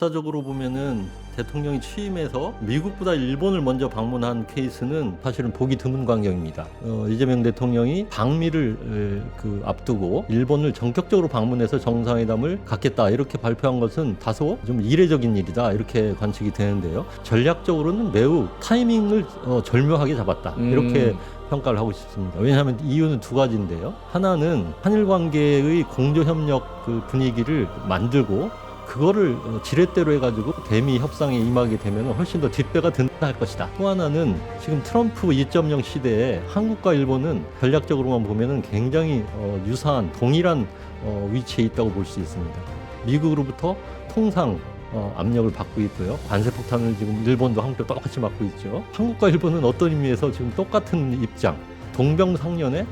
역사적으로 보면은 대통령이 취임해서 미국보다 일본을 먼저 방문한 케이스는 사실은 보기 드문 광경입니다. 이재명 대통령이 방미를 앞두고 일본을 전격적으로 방문해서 정상회담을 갖겠다 이렇게 발표한 것은 다소 좀 이례적인 일이다 이렇게 관측이 되는데요. 전략적으로는 매우 타이밍을 절묘하게 잡았다 이렇게 평가를 하고 싶습니다. 왜냐하면 이유는 두 가지인데요. 하나는 한일 관계의 공조협력 분위기를 만들고 그거를 지렛대로 해가지고 대미 협상에 임하게 되면 훨씬 더 뒷배가 든다 할 것이다. 또 하나는 지금 트럼프 2.0 시대에 한국과 일본은 전략적으로만 보면은 굉장히 유사한 동일한 위치에 있다고 볼 수 있습니다. 미국으로부터 통상 압력을 받고 있고요. 관세폭탄을 지금 일본도 한국도 똑같이 맞고 있죠. 한국과 일본은 어떤 의미에서 지금 똑같은 입장, 동병상련의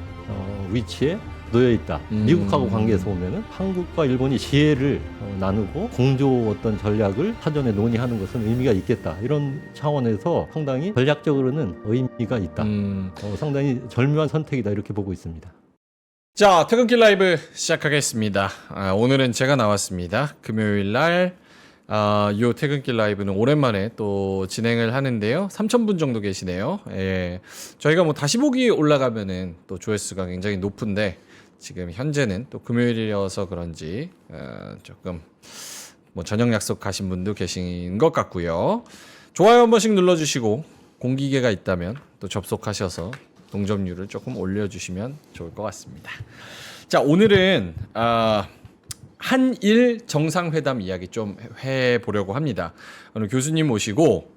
위치에 놓여 있다. 미국하고 관계에서 보면은 한국과 일본이 지혜를 나누고 공조 어떤 전략을 사전에 논의하는 것은 의미가 있겠다. 이런 차원에서 상당히 전략적으로는 의미가 있다. 상당히 절묘한 선택이다. 이렇게 보고 있습니다. 자, 퇴근길 라이브 시작하겠습니다. 오늘은 제가 나왔습니다. 금요일 날 요 퇴근길 라이브는 오랜만에 또 진행을 하는데요. 3,000분 정도 계시네요. 예. 저희가 뭐 다시 보기 올라가면은 또 조회수가 굉장히 높은데 지금 현재는 또 금요일이어서 그런지 조금 뭐 저녁 약속 가신 분도 계신 것 같고요. 좋아요 한 번씩 눌러주시고 공기계가 있다면 또 접속하셔서 동접률을 조금 올려주시면 좋을 것 같습니다. 자, 오늘은 한일 정상회담 이야기 좀 해보려고 합니다. 오늘 교수님 모시고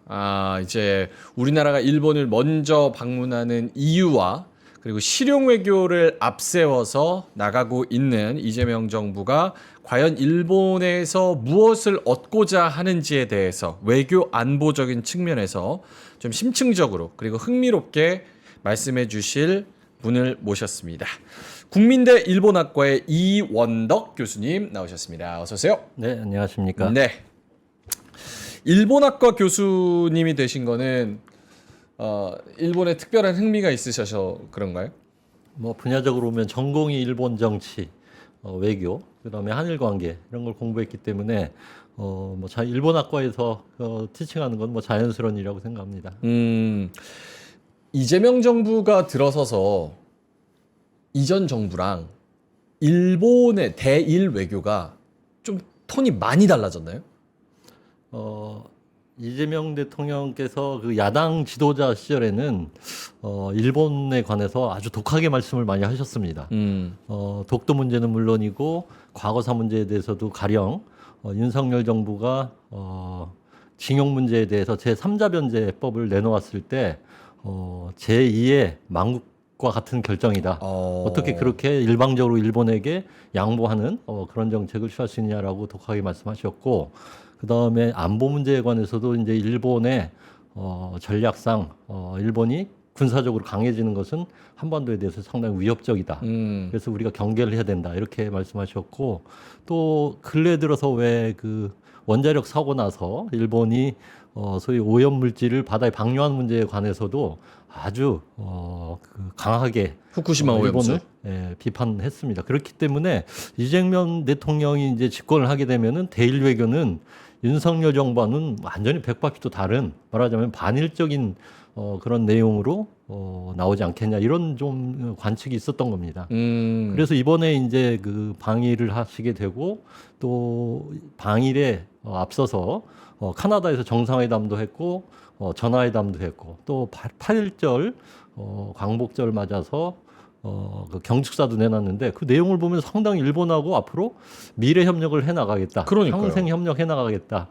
이제 우리나라가 일본을 먼저 방문하는 이유와 그리고 실용 외교를 앞세워서 나가고 있는 이재명 정부가 과연 일본에서 무엇을 얻고자 하는지에 대해서 외교 안보적인 측면에서 좀 심층적으로 그리고 흥미롭게 말씀해 주실 분을 모셨습니다. 국민대 일본학과의 이원덕 교수님 나오셨습니다. 어서 오세요. 네, 안녕하십니까. 네. 일본학과 교수님이 되신 거는 일본에 특별한 흥미가 있으셔서 그런가요? 뭐 분야적으로 보면 전공이 일본 정치, 외교, 그다음에 한일 관계 이런 걸 공부했기 때문에 일본학과에서 티칭하는 건 뭐 자연스러운 일이라고 생각합니다. 이재명 정부가 들어서서 이전 정부랑 일본의 대일 외교가 좀 톤이 많이 달라졌나요? 이재명 대통령께서 그 야당 지도자 시절에는 일본에 관해서 아주 독하게 말씀을 많이 하셨습니다. 독도 문제는 물론이고 과거사 문제에 대해서도 가령 윤석열 정부가 징용 문제에 대해서 제3자 변제법을 내놓았을 때 제2의 망국과 같은 결정이다. 어떻게 그렇게 일방적으로 일본에게 양보하는 그런 정책을 취할 수 있냐라고 독하게 말씀하셨고, 그 다음에 안보 문제에 관해서도 이제 일본의 전략상 일본이 군사적으로 강해지는 것은 한반도에 대해서 상당히 위협적이다. 그래서 우리가 경계를 해야 된다. 이렇게 말씀하셨고, 또 근래 들어서 왜 그 원자력 사고 나서 일본이 소위 오염 물질을 바다에 방류한 문제에 관해서도 아주 강하게 후쿠시마 오염수 비판했습니다. 그렇기 때문에 이재명 대통령이 이제 집권을 하게 되면은 대일 외교는 윤석열 정부와는 완전히 180도 다른, 말하자면 반일적인 그런 내용으로 나오지 않겠냐, 이런 좀 관측이 있었던 겁니다. 그래서 이번에 이제 그 방일을 하시게 되고, 또 방일에 앞서서 카나다에서 정상회담도 했고 전화회담도 했고, 또 8.1절 광복절 맞아서 그 경축사도 내놨는데, 그 내용을 보면 상당히 일본하고 앞으로 미래 협력을 해 나가겠다. 평생 협력해 나가겠다.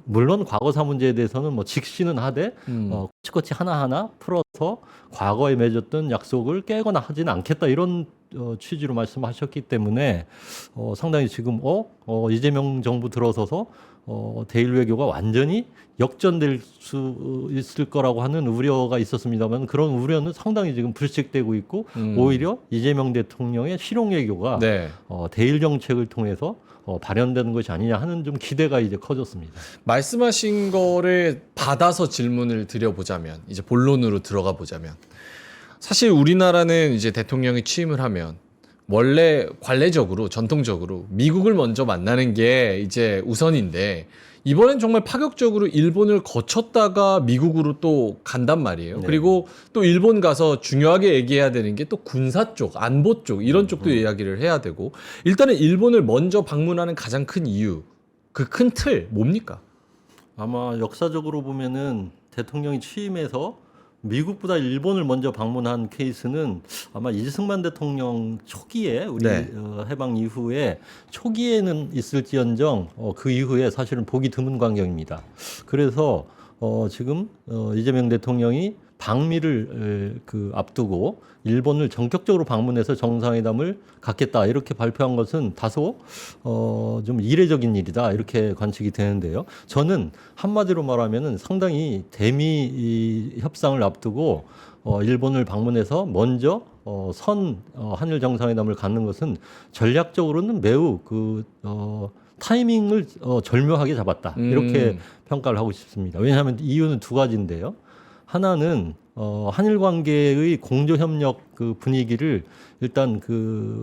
물론 과거사 문제에 대해서는 뭐 직시는 하되 꼬치꼬치 하나하나 풀어서 과거에 맺었던 약속을 깨거나 하지는 않겠다, 이런 취지로 말씀하셨기 때문에 상당히 지금 이재명 정부 들어서서 대일 외교가 완전히 역전될 수 있을 거라고 하는 우려가 있었습니다만, 그런 우려는 상당히 지금 불식되고 있고, 오히려 이재명 대통령의 실용 외교가 대일 정책을 통해서 발현되는 것이 아니냐 하는 좀 기대가 이제 커졌습니다. 말씀하신 거를 받아서 질문을 드려보자면, 이제 본론으로 들어가 보자면, 사실 우리나라는 이제 대통령이 취임을 하면 원래 관례적으로 전통적으로 미국을 먼저 만나는 게 이제 우선인데, 이번엔 정말 파격적으로 일본을 거쳤다가 미국으로 또 간단 말이에요. 네. 그리고 또 일본 가서 중요하게 얘기해야 되는 게 또 군사 쪽, 안보 쪽 이런 쪽도 이야기를 해야 되고 일단은 일본을 먼저 방문하는 가장 큰 이유, 그 큰 틀 뭡니까? 아마 역사적으로 보면은 대통령이 취임해서 미국보다 일본을 먼저 방문한 케이스는 아마 이승만 대통령 초기에 우리 네. 해방 이후에 초기에는 있을지언정 그 이후에 사실은 보기 드문 광경입니다. 그래서 지금 이재명 대통령이 방미를 앞두고 일본을 전격적으로 방문해서 정상회담을 갖겠다 이렇게 발표한 것은 다소 좀 이례적인 일이다 이렇게 관측이 되는데요. 저는 한마디로 말하면은 상당히 대미 이 협상을 앞두고 일본을 방문해서 먼저 한일 정상회담을 갖는 것은 전략적으로는 매우 타이밍을 절묘하게 잡았다 이렇게 평가를 하고 싶습니다. 왜냐하면 이유는 두 가지인데요. 하나는 한일 관계의 공조 협력 그 분위기를 일단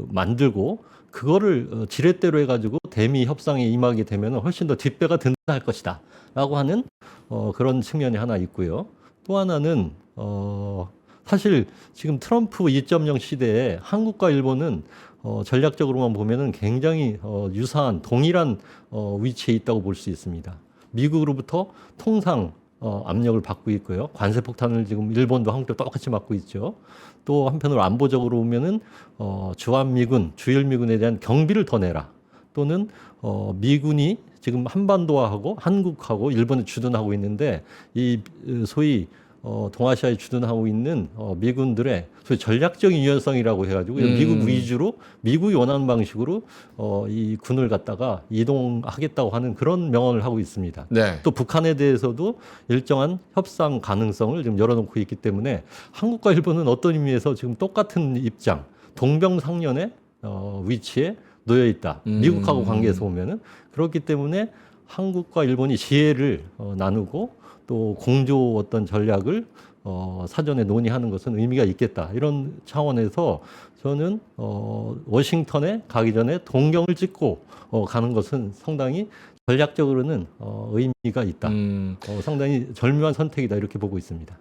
만들고 그거를 지렛대로 해가지고 대미 협상에 임하게 되면 훨씬 더 뒷배가 든든할 것이다라고 하는 그런 측면이 하나 있고요. 또 하나는 사실 지금 트럼프 2.0 시대에 한국과 일본은 전략적으로만 보면은 굉장히 유사한 동일한 위치에 있다고 볼 수 있습니다. 미국으로부터 통상 압력을 받고 있고요. 관세 폭탄을 지금 일본도 한국도 똑같이 맞고 있죠. 또 한편으로 안보적으로 보면은 주한미군, 주일미군에 대한 경비를 더 내라. 또는 미군이 지금 한반도하고 한국하고 일본에 주둔하고 있는데 이 소위 동아시아에 주둔하고 있는 미군들의 소위 전략적인 유연성이라고 해가지고 미국 위주로 미국이 원하는 방식으로 이 군을 갖다가 이동하겠다고 하는 그런 명언을 하고 있습니다. 네. 또 북한에 대해서도 일정한 협상 가능성을 지금 열어놓고 있기 때문에 한국과 일본은 어떤 의미에서 지금 똑같은 입장, 동병상련의 위치에 놓여 있다. 미국하고 관계에서 보면은 그렇기 때문에 한국과 일본이 지혜를 나누고 또 공조 어떤 전략을 사전에 논의하는 것은 의미가 있겠다. 이런 차원에서 저는 워싱턴에 가기 전에 동경을 찍고 가는 것은 상당히 전략적으로는 의미가 있다. 상당히 절묘한 선택이다. 이렇게 보고 있습니다.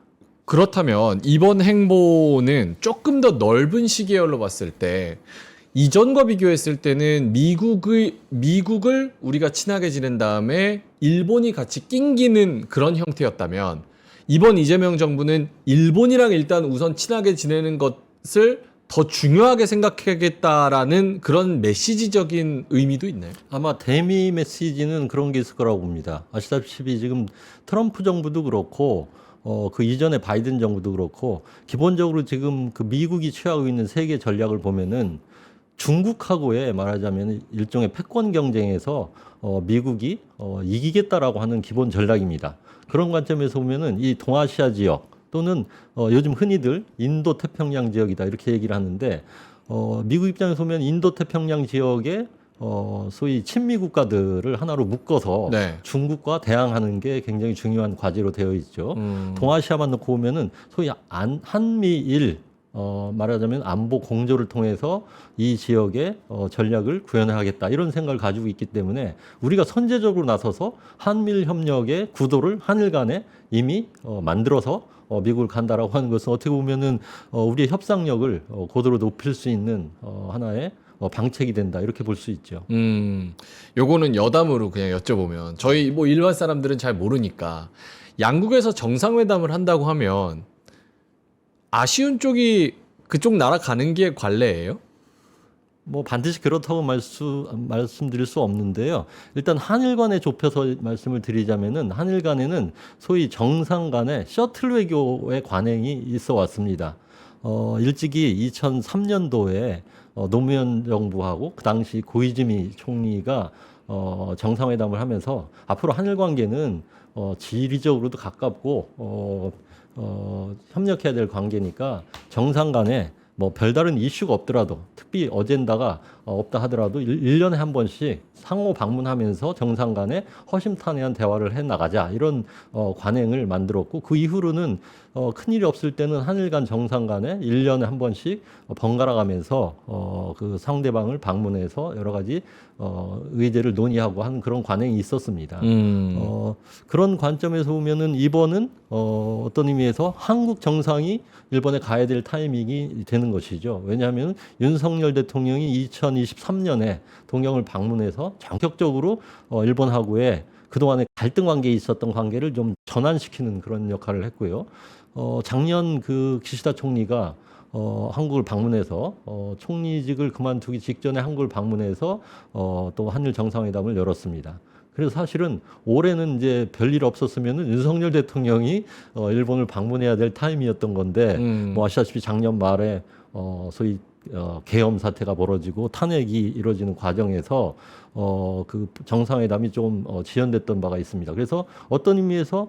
그렇다면 이번 행보는 조금 더 넓은 시계열로 봤을 때 이전과 비교했을 때는 미국을 우리가 친하게 지낸 다음에 일본이 같이 낑기는 그런 형태였다면 이번 이재명 정부는 일본이랑 일단 우선 친하게 지내는 것을 더 중요하게 생각하겠다라는 그런 메시지적인 의미도 있나요? 아마 대미 메시지는 그런 게 있을 거라고 봅니다. 아시다시피 지금 트럼프 정부도 그렇고 그 이전에 바이든 정부도 그렇고 기본적으로 지금 그 미국이 취하고 있는 세계 전략을 보면은 중국하고의 말하자면 일종의 패권 경쟁에서 미국이 이기겠다라고 하는 기본 전략입니다. 그런 관점에서 보면은 이 동아시아 지역 또는 요즘 흔히들 인도 태평양 지역이다 이렇게 얘기를 하는데 미국 입장에서 보면 인도 태평양 지역에 소위 친미 국가들을 하나로 묶어서 네. 중국과 대항하는 게 굉장히 중요한 과제로 되어 있죠. 동아시아만 놓고 보면은 소위 한미일 말하자면 안보 공조를 통해서 이 지역의 전략을 구현하겠다 이런 생각을 가지고 있기 때문에 우리가 선제적으로 나서서 한미일 협력의 구도를 한일 간에 이미 만들어서 미국을 간다라고 하는 것은 어떻게 보면은 우리의 협상력을 고도로 높일 수 있는 하나의 방책이 된다 이렇게 볼 수 있죠. 요거는 여담으로 그냥 여쭤보면 저희 뭐 일반 사람들은 잘 모르니까 양국에서 정상회담을 한다고 하면 아쉬운 쪽이 그쪽 나라 가는 게 관례예요? 뭐 반드시 그렇다고 말씀드릴 수 없는데요. 일단 한일 간에 좁혀서 말씀을 드리자면은 한일 간에는 소위 정상 간의 셔틀 외교의 관행이 있어 왔습니다. 일찍이 2003년도에 노무현 정부하고 그 당시 고이즈미 총리가 정상회담을 하면서 앞으로 한일 관계는 지리적으로도 가깝고 협력해야 될 관계니까 정상 간에 뭐 별다른 이슈가 없더라도 특히 어젠다가 없다 하더라도 1년에 한 번씩 상호 방문하면서 정상 간에 허심탄회한 대화를 해 나가자 이런 관행을 만들었고 그 이후로는 큰일이 없을 때는 한일 간 정상 간에 1년에 한 번씩 번갈아 가면서 그 상대방을 방문해서 여러 가지 의제를 논의하고 하는 그런 관행이 있었습니다. 그런 관점에서 보면은 이번은 어떤 의미에서 한국 정상이 일본에 가야 될 타이밍이 되는 것이죠. 왜냐하면 윤석열 대통령이 2023년에 동경을 방문해서 전격적으로 일본하고의 그동안에 갈등 관계에 있었던 관계를 좀 전환시키는 그런 역할을 했고요. 작년 그 기시다 총리가 한국을 방문해서 총리직을 그만두기 직전에 한국을 방문해서 또 한일 정상회담을 열었습니다. 그래서 사실은 올해는 이제 별일 없었으면은 윤석열 대통령이 일본을 방문해야 될 타임이었던 건데 뭐 아시다시피 작년 말에 소위 계엄 사태가 벌어지고 탄핵이 이루어지는 과정에서 그 정상회담이 좀 지연됐던 바가 있습니다. 그래서 어떤 의미에서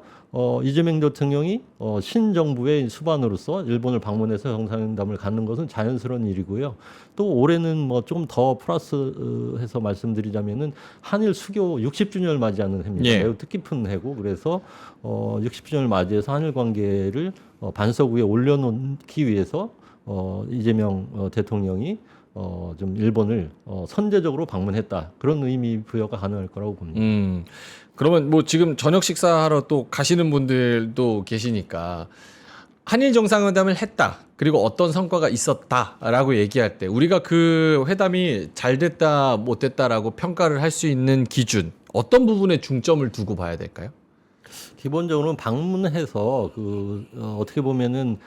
이재명 대통령이 신정부의 수반으로서 일본을 방문해서 정상회담을 갖는 것은 자연스러운 일이고요. 또 올해는 뭐 조금 더 플러스해서 말씀드리자면은 한일 수교 60주년을 맞이하는 해입니다. 예. 매우 뜻깊은 해고 그래서 60주년을 맞이해서 한일 관계를 반석 위에 올려놓기 위해서 이재명 대통령이 좀 일본을 선제적으로 방문했다. 그런 의미 부여가 가능할 거라고 봅니다. 그러면 뭐 지금 저녁 식사하러 또 가시는 분들도 계시니까 한일 정상회담을 했다. 그리고 어떤 성과가 있었다라고 얘기할 때 우리가 그 회담이 잘 됐다, 못 됐다라고 평가를 할 수 있는 기준 어떤 부분에 중점을 두고 봐야 될까요? 기본적으로는 방문해서 어떻게 보면은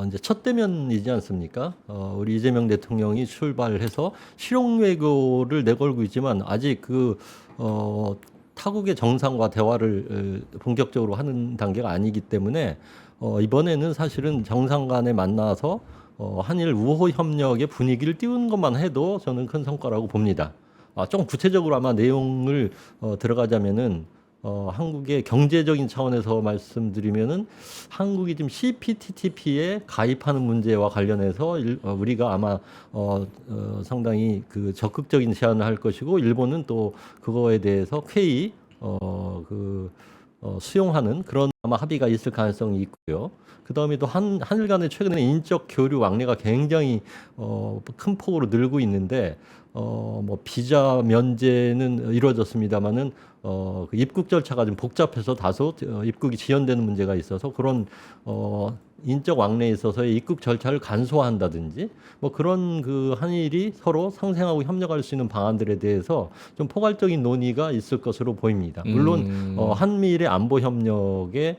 이제 첫 대면이지 않습니까? 우리 이재명 대통령이 출발을 해서 실용 외교를 내걸고 있지만 아직 타국의 정상과 대화를 본격적으로 하는 단계가 아니기 때문에 이번에는 사실은 정상 간에 만나서 한일 우호 협력의 분위기를 띄우는 것만 해도 저는 큰 성과라고 봅니다. 좀 구체적으로 아마 내용을 들어가자면은 한국의 경제적인 차원에서 말씀드리면은 한국이 지금 CPTPP에 가입하는 문제와 관련해서 우리가 아마 상당히 그 적극적인 제안을 할 것이고 일본은 또 그거에 대해서 쾌히 수용하는 그런 아마 합의가 있을 가능성이 있고요. 그 다음에 또 한일 간의 최근에 인적 교류 왕래가 굉장히 큰 폭으로 늘고 있는데 뭐 비자 면제는 이루어졌습니다만은 그 입국 절차가 좀 복잡해서 다소 입국이 지연되는 문제가 있어서 그런 인적 왕래에 있어서의 입국 절차를 간소화한다든지 뭐 그런 그 한일이 서로 상생하고 협력할 수 있는 방안들에 대해서 좀 포괄적인 논의가 있을 것으로 보입니다. 물론 한미일의 안보 협력에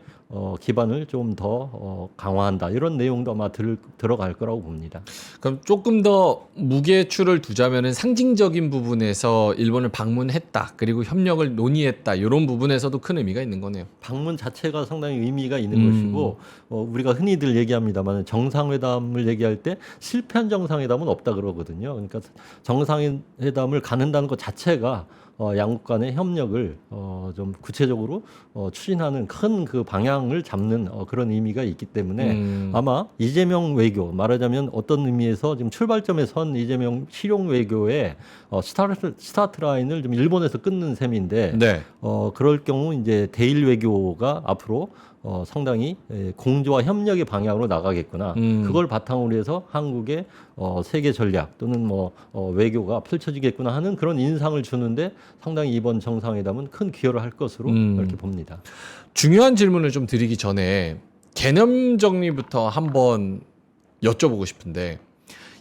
기반을 좀 더 강화한다 이런 내용도 아마 들어갈 거라고 봅니다. 그럼 조금 더 무게추를 두자면은 상징적인 부분에서 일본을 방문했다. 그리고 협력을 논의했다. 이런 부분에서도 큰 의미가 있는 거네요. 방문 자체가 상당히 의미가 있는 것이고 우리가 흔히들 얘기합니다만 정상회담을 얘기할 때 실패한 정상회담은 없다 그러거든요. 그러니까 정상회담을 가는다는 것 자체가 양국 간의 협력을 좀 구체적으로 추진하는 큰 그 방향을 잡는 그런 의미가 있기 때문에 아마 이재명 외교 말하자면 어떤 의미에서 지금 출발점에 선 이재명 실용 외교의 스타트 라인을 좀 일본에서 끊는 셈인데 네. 그럴 경우 이제 대일 외교가 앞으로 상당히 공조와 협력의 방향으로 나가겠구나. 그걸 바탕으로 해서 한국의 세계 전략 또는 뭐 외교가 펼쳐지겠구나 하는 그런 인상을 주는데 상당히 이번 정상회담은 큰 기여를 할 것으로 이렇게 봅니다. 중요한 질문을 좀 드리기 전에 개념 정리부터 한번 여쭤보고 싶은데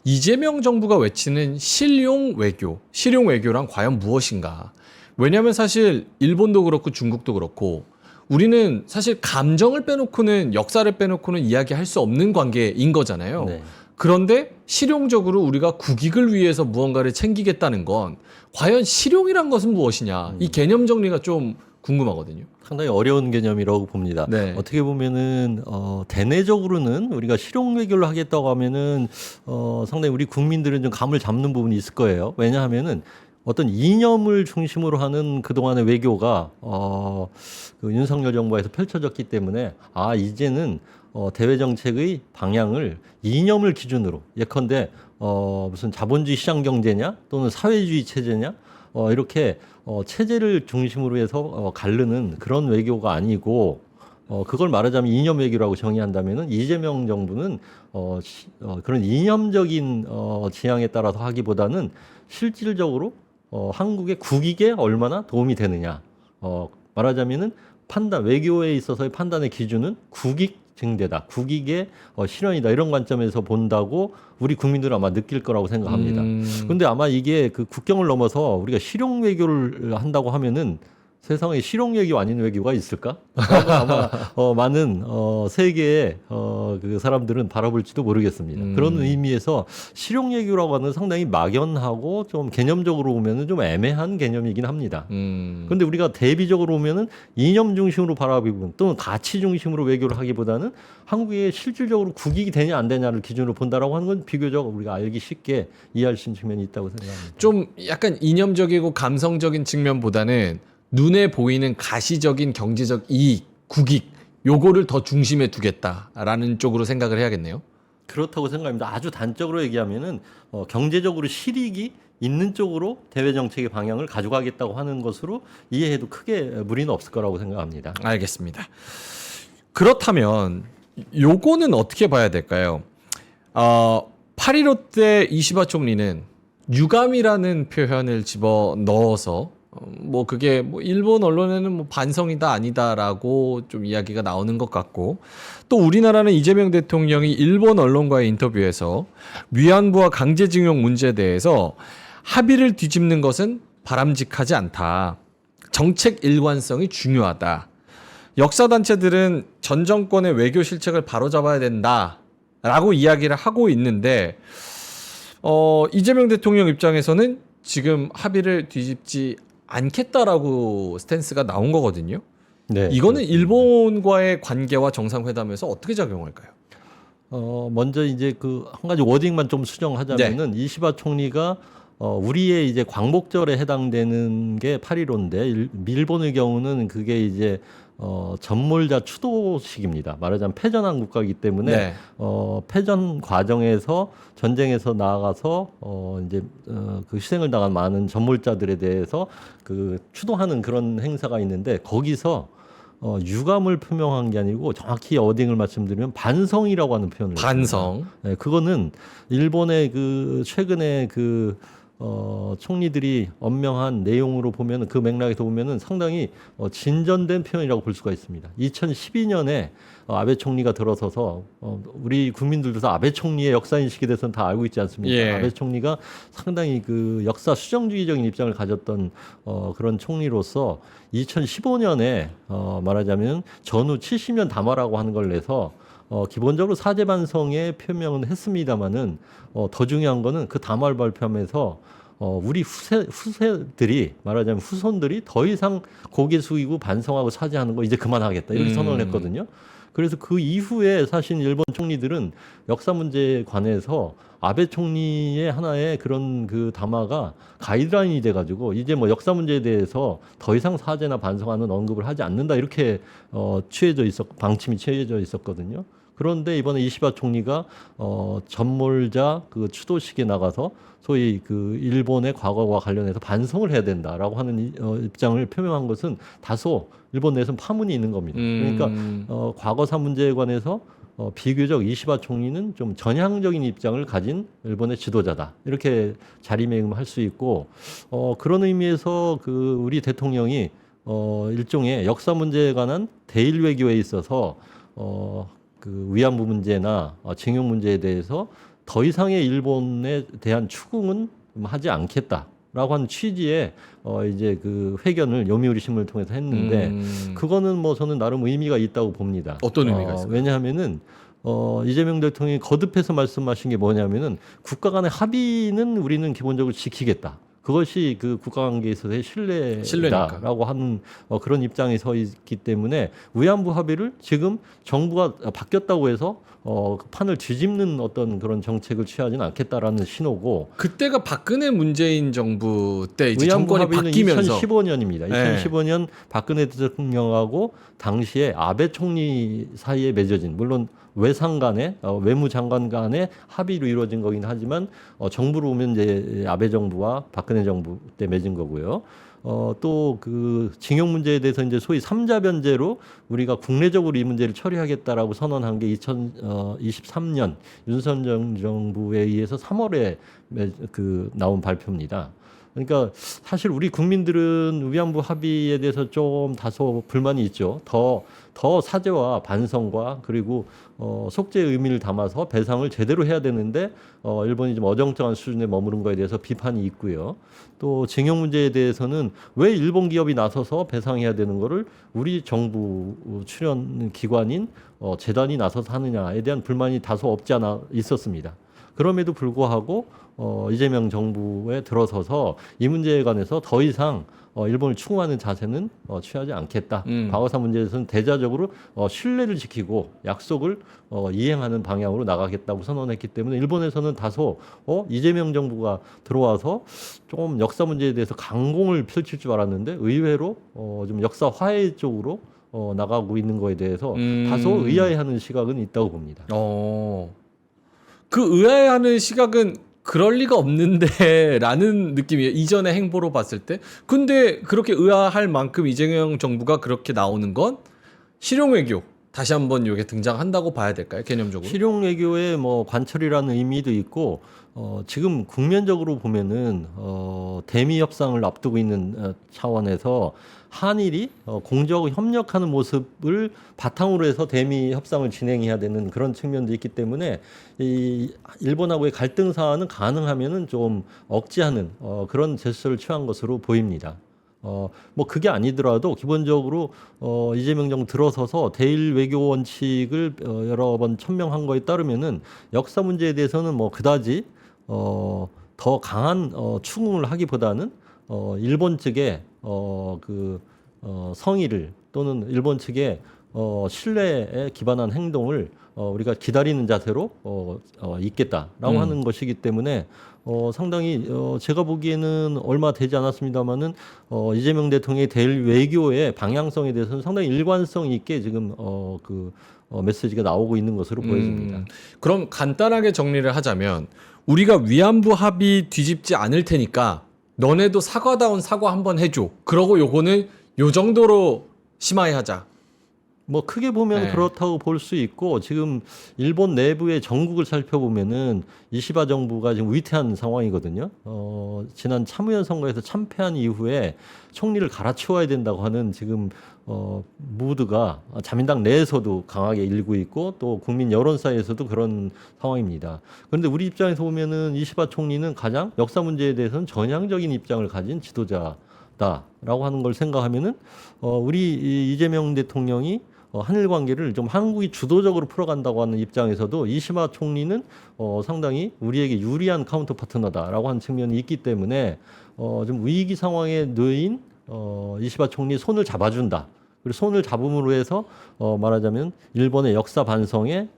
이재명 정부가 외치는 실용 외교란 과연 무엇인가? 왜냐하면 사실 일본도 그렇고 중국도 그렇고 우리는 사실 감정을 빼놓고는 역사를 빼놓고는 이야기할 수 없는 관계인 거잖아요. 네. 그런데 실용적으로 우리가 국익을 위해서 무언가를 챙기겠다는 건 과연 실용이란 것은 무엇이냐? 이 개념 정리가 좀 궁금하거든요. 상당히 어려운 개념이라고 봅니다. 네. 어떻게 보면은 대내적으로는 우리가 실용 외교를 하겠다고 하면은 상당히 우리 국민들은 좀 감을 잡는 부분이 있을 거예요. 왜냐하면은 어떤 이념을 중심으로 하는 그동안의 외교가 그 윤석열 정부에서 펼쳐졌기 때문에 이제는 대외 정책의 방향을 이념을 기준으로 예컨대 무슨 자본주의 시장 경제냐 또는 사회주의 체제냐 이렇게 체제를 중심으로 해서 가르는 그런 외교가 아니고 그걸 말하자면 이념 외교라고 정의한다면은 이재명 정부는 그런 이념적인 지향에 따라서 하기보다는 실질적으로 한국의 국익에 얼마나 도움이 되느냐. 말하자면은 판단 외교에 있어서의 판단의 기준은 국익 증대다, 국익의 실현이다 이런 관점에서 본다고 우리 국민들은 아마 느낄 거라고 생각합니다. 그런데 아마 이게 그 국경을 넘어서 우리가 실용 외교를 한다고 하면은 세상에 실용 외교 아닌 외교가 있을까? 아마 많은 세계의 그 사람들은 바라볼지도 모르겠습니다. 그런 의미에서 실용 외교라고 하는 상당히 막연하고 좀 개념적으로 보면은 좀 애매한 개념이긴 합니다. 그런데 우리가 대비적으로 보면은 이념 중심으로 바라보면 또는 가치 중심으로 외교를 하기보다는 한국에 실질적으로 국익이 되냐 안 되냐를 기준으로 본다라고 하는 건 비교적 우리가 알기 쉽게 이해할 수 있는 측면이 있다고 생각합니다. 좀 약간 이념적이고 감성적인 측면보다는 눈에 보이는 가시적인 경제적 이익, 국익 요거를 더 중심에 두겠다라는 쪽으로 생각을 해야겠네요. 그렇다고 생각합니다. 아주 단적으로 얘기하면은 경제적으로 실익이 있는 쪽으로 대외 정책의 방향을 가져가겠다고 하는 것으로 이해해도 크게 무리는 없을 거라고 생각합니다. 알겠습니다. 그렇다면 요거는 어떻게 봐야 될까요? 8.15 때 이시바 총리는 유감이라는 표현을 집어 넣어서 뭐 그게 뭐 일본 언론에는 뭐 반성이다 아니다라고 좀 이야기가 나오는 것 같고, 또 우리나라는 이재명 대통령이 일본 언론과의 인터뷰에서 위안부와 강제징용 문제에 대해서 합의를 뒤집는 것은 바람직하지 않다. 정책 일관성이 중요하다. 역사단체들은 전 정권의 외교 실책을 바로잡아야 된다라고 이야기를 하고 있는데 이재명 대통령 입장에서는 지금 합의를 뒤집지 않겠다라고 스탠스가 나온 거거든요. 네, 이거는 그렇습니다. 일본과의 관계와 정상회담에서 어떻게 작용할까요? 먼저 이제 그 한 가지 워딩만 좀 수정하자면은 이시바 총리가 우리의 이제 광복절에 해당되는 게 8.15인데 일본의 경우는 그게 이제 전몰자 추도식입니다. 말하자면 패전한 국가이기 때문에 네. 패전 과정에서 전쟁에서 나아가서 이제 그 희생을 당한 많은 전몰자들에 대해서 그 추도하는 그런 행사가 있는데 거기서 유감을 표명한 게 아니고 정확히 어딩을 말씀드리면 반성이라고 하는 표현을 반성. 했습니다. 네, 그거는 일본의 그 최근에 그 총리들이 언명한 내용으로 보면 그 맥락에서 보면은 상당히 진전된 표현이라고 볼 수가 있습니다. 2012년에 아베 총리가 들어서서 우리 국민들도 다 아베 총리의 역사 인식에 대해서는 다 알고 있지 않습니까? 예. 아베 총리가 상당히 그 역사 수정주의적인 입장을 가졌던 그런 총리로서 2015년에 말하자면 전후 70년 담화라고 하는 걸 내서 기본적으로 사죄 반성의 표명은 했습니다마는 더 중요한 거는 그 담화를 발표하면서 우리 후세들이 말하자면 후손들이 더 이상 고개 숙이고 반성하고 사죄하는 거 이제 그만하겠다 이렇게 선언을 했거든요. 그래서 그 이후에 사실 일본 총리들은 역사 문제에 관해서 아베 총리의 하나의 그런 그 담화가 가이드라인이 돼가지고 이제 뭐 역사 문제에 대해서 더 이상 사죄나 반성하는 언급을 하지 않는다 이렇게 방침이 취해져 있었거든요. 그런데 이번에 이시바 총리가 전몰자 그 추도식에 나가서 소위 그 일본의 과거와 관련해서 반성을 해야 된다라고 하는 입장을 표명한 것은 다소 일본 내에서는 파문이 있는 겁니다. 그러니까 과거사 문제에 관해서 비교적 이시바 총리는 좀 전향적인 입장을 가진 일본의 지도자다 이렇게 자리매김할 수 있고 그런 의미에서 그 우리 대통령이 일종의 역사 문제에 관한 대일 외교에 있어서 그 위안부 문제나 징용 문제에 대해서 더 이상의 일본에 대한 추궁은 하지 않겠다라고 하는 취지의 이제 그 회견을 요미우리 신문을 통해서 했는데 그거는 뭐 저는 나름 의미가 있다고 봅니다. 어떤 의미가 있어요? 왜냐하면은 이재명 대통령이 거듭해서 말씀하신 게 뭐냐면은 국가 간의 합의는 우리는 기본적으로 지키겠다. 그것이 그 국가관계에 있어서의 신뢰니까. 신뢰다라고 하는 그런 입장에 서 있기 때문에 위안부 합의를 지금 정부가 바뀌었다고 해서 그 판을 뒤집는 어떤 그런 정책을 취하지는 않겠다라는 신호고. 그때가 박근혜 문재인 정부 때 이제 위안부 정권이 합의는 바뀌면서 2015년입니다. 네. 2015년 박근혜 대통령하고 당시에 아베 총리 사이에 맺어진, 물론 외상 간의 외무장관 간의 합의로 이루어진 거긴 하지만 정부로 보면 이제 아베 정부와 박근혜 정부 때 맺은 거고요. 또 그 징용 문제에 대해서 이제 소위 삼자 변제로 우리가 국내적으로 이 문제를 처리하겠다라고 선언한 게 2023년 윤석열 정부에 의해서 3월에 그 나온 발표입니다. 그러니까 사실 우리 국민들은 위안부 합의에 대해서 좀 다소 불만이 있죠. 더 사죄와 반성과 그리고 속죄의 의미를 담아서 배상을 제대로 해야 되는데 일본이 좀 어정쩡한 수준에 머무른 거에 대해서 비판이 있고요. 또 징용 문제에 대해서는 왜 일본 기업이 나서서 배상해야 되는 거를 우리 정부 출연 기관인 재단이 나서서 하느냐에 대한 불만이 다소 없지 않아 있었습니다. 그럼에도 불구하고 이재명 정부에 들어서서 이 문제에 관해서 더 이상 일본을 추궁하는 자세는 취하지 않겠다. 과거사 문제에서는 대자적으로 신뢰를 지키고 약속을 이행하는 방향으로 나가겠다고 선언했기 때문에 일본에서는 다소 이재명 정부가 들어와서 좀 역사 문제에 대해서 강공을 펼칠 줄 알았는데 의외로 좀 역사 화해 쪽으로 나가고 있는 거에 대해서 다소 의아해하는 시각은 있다고 봅니다. 그 의아해하는 시각은 그럴 리가 없는데 라는 느낌이에요. 이전의 행보로 봤을 때. 근데 그렇게 의아할 만큼 이재명 정부가 그렇게 나오는 건 실용외교 다시 한번 이게 등장한다고 봐야 될까요? 개념적으로. 실용외교의 뭐 관철이라는 의미도 있고 지금 국면적으로 보면은 대미 협상을 앞두고 있는 차원에서 한일이 공조하고 협력하는 모습을 바탕으로 해서 대미 협상을 진행해야 되는 그런 측면도 있기 때문에 이 일본하고의 갈등 사안은 가능하면은 좀 억제하는 그런 제스처를 취한 것으로 보입니다. 뭐 그게 아니더라도 기본적으로 이재명 정부 들어서서 대일 외교 원칙을 여러 번 천명한 거에 따르면은 역사 문제에 대해서는 뭐 그다지 더 강한 추궁을 하기보다는 일본 측의 성의를 또는 일본 측의 신뢰에 기반한 행동을 우리가 기다리는 자세로 있겠다라고 하는 것이기 때문에 상당히 제가 보기에는 얼마 되지 않았습니다만은 이재명 대통령의 대일 외교의 방향성에 대해서는 상당히 일관성 있게 지금 메시지가 나오고 있는 것으로 보여집니다. 그럼 간단하게 정리를 하자면 우리가 위안부 합의 뒤집지 않을 테니까 너네도 사과다운 사과 한번 해줘. 그러고 요거는 요 정도로 심하게 하자. 뭐 크게 보면 네. 그렇다고 볼 수 있고 지금 일본 내부의 정국을 살펴보면은 이시바 정부가 지금 위태한 상황이거든요. 지난 참의원 선거에서 참패한 이후에 총리를 갈아치워야 된다고 하는 지금 무드가 자민당 내에서도 강하게 일고 있고 또 국민 여론 사이에서도 그런 상황입니다. 그런데 우리 입장에서 보면은 이시바 총리는 가장 역사 문제에 대해서는 전향적인 입장을 가진 지도자다라고 하는 걸 생각하면은 우리 이재명 대통령이 한일 관계를 좀 한국이 주도적으로 풀어간다고 하는 입장에서도 이시바 총리는 상당히 우리에게 유리한 카운터 파트너다라고 하는 측면이 있기 때문에 좀 위기 상황에 놓인 이시바 총리 손을 잡아준다. 그리고 손을 잡음으로 해서 말하자면 일본의 역사 반성의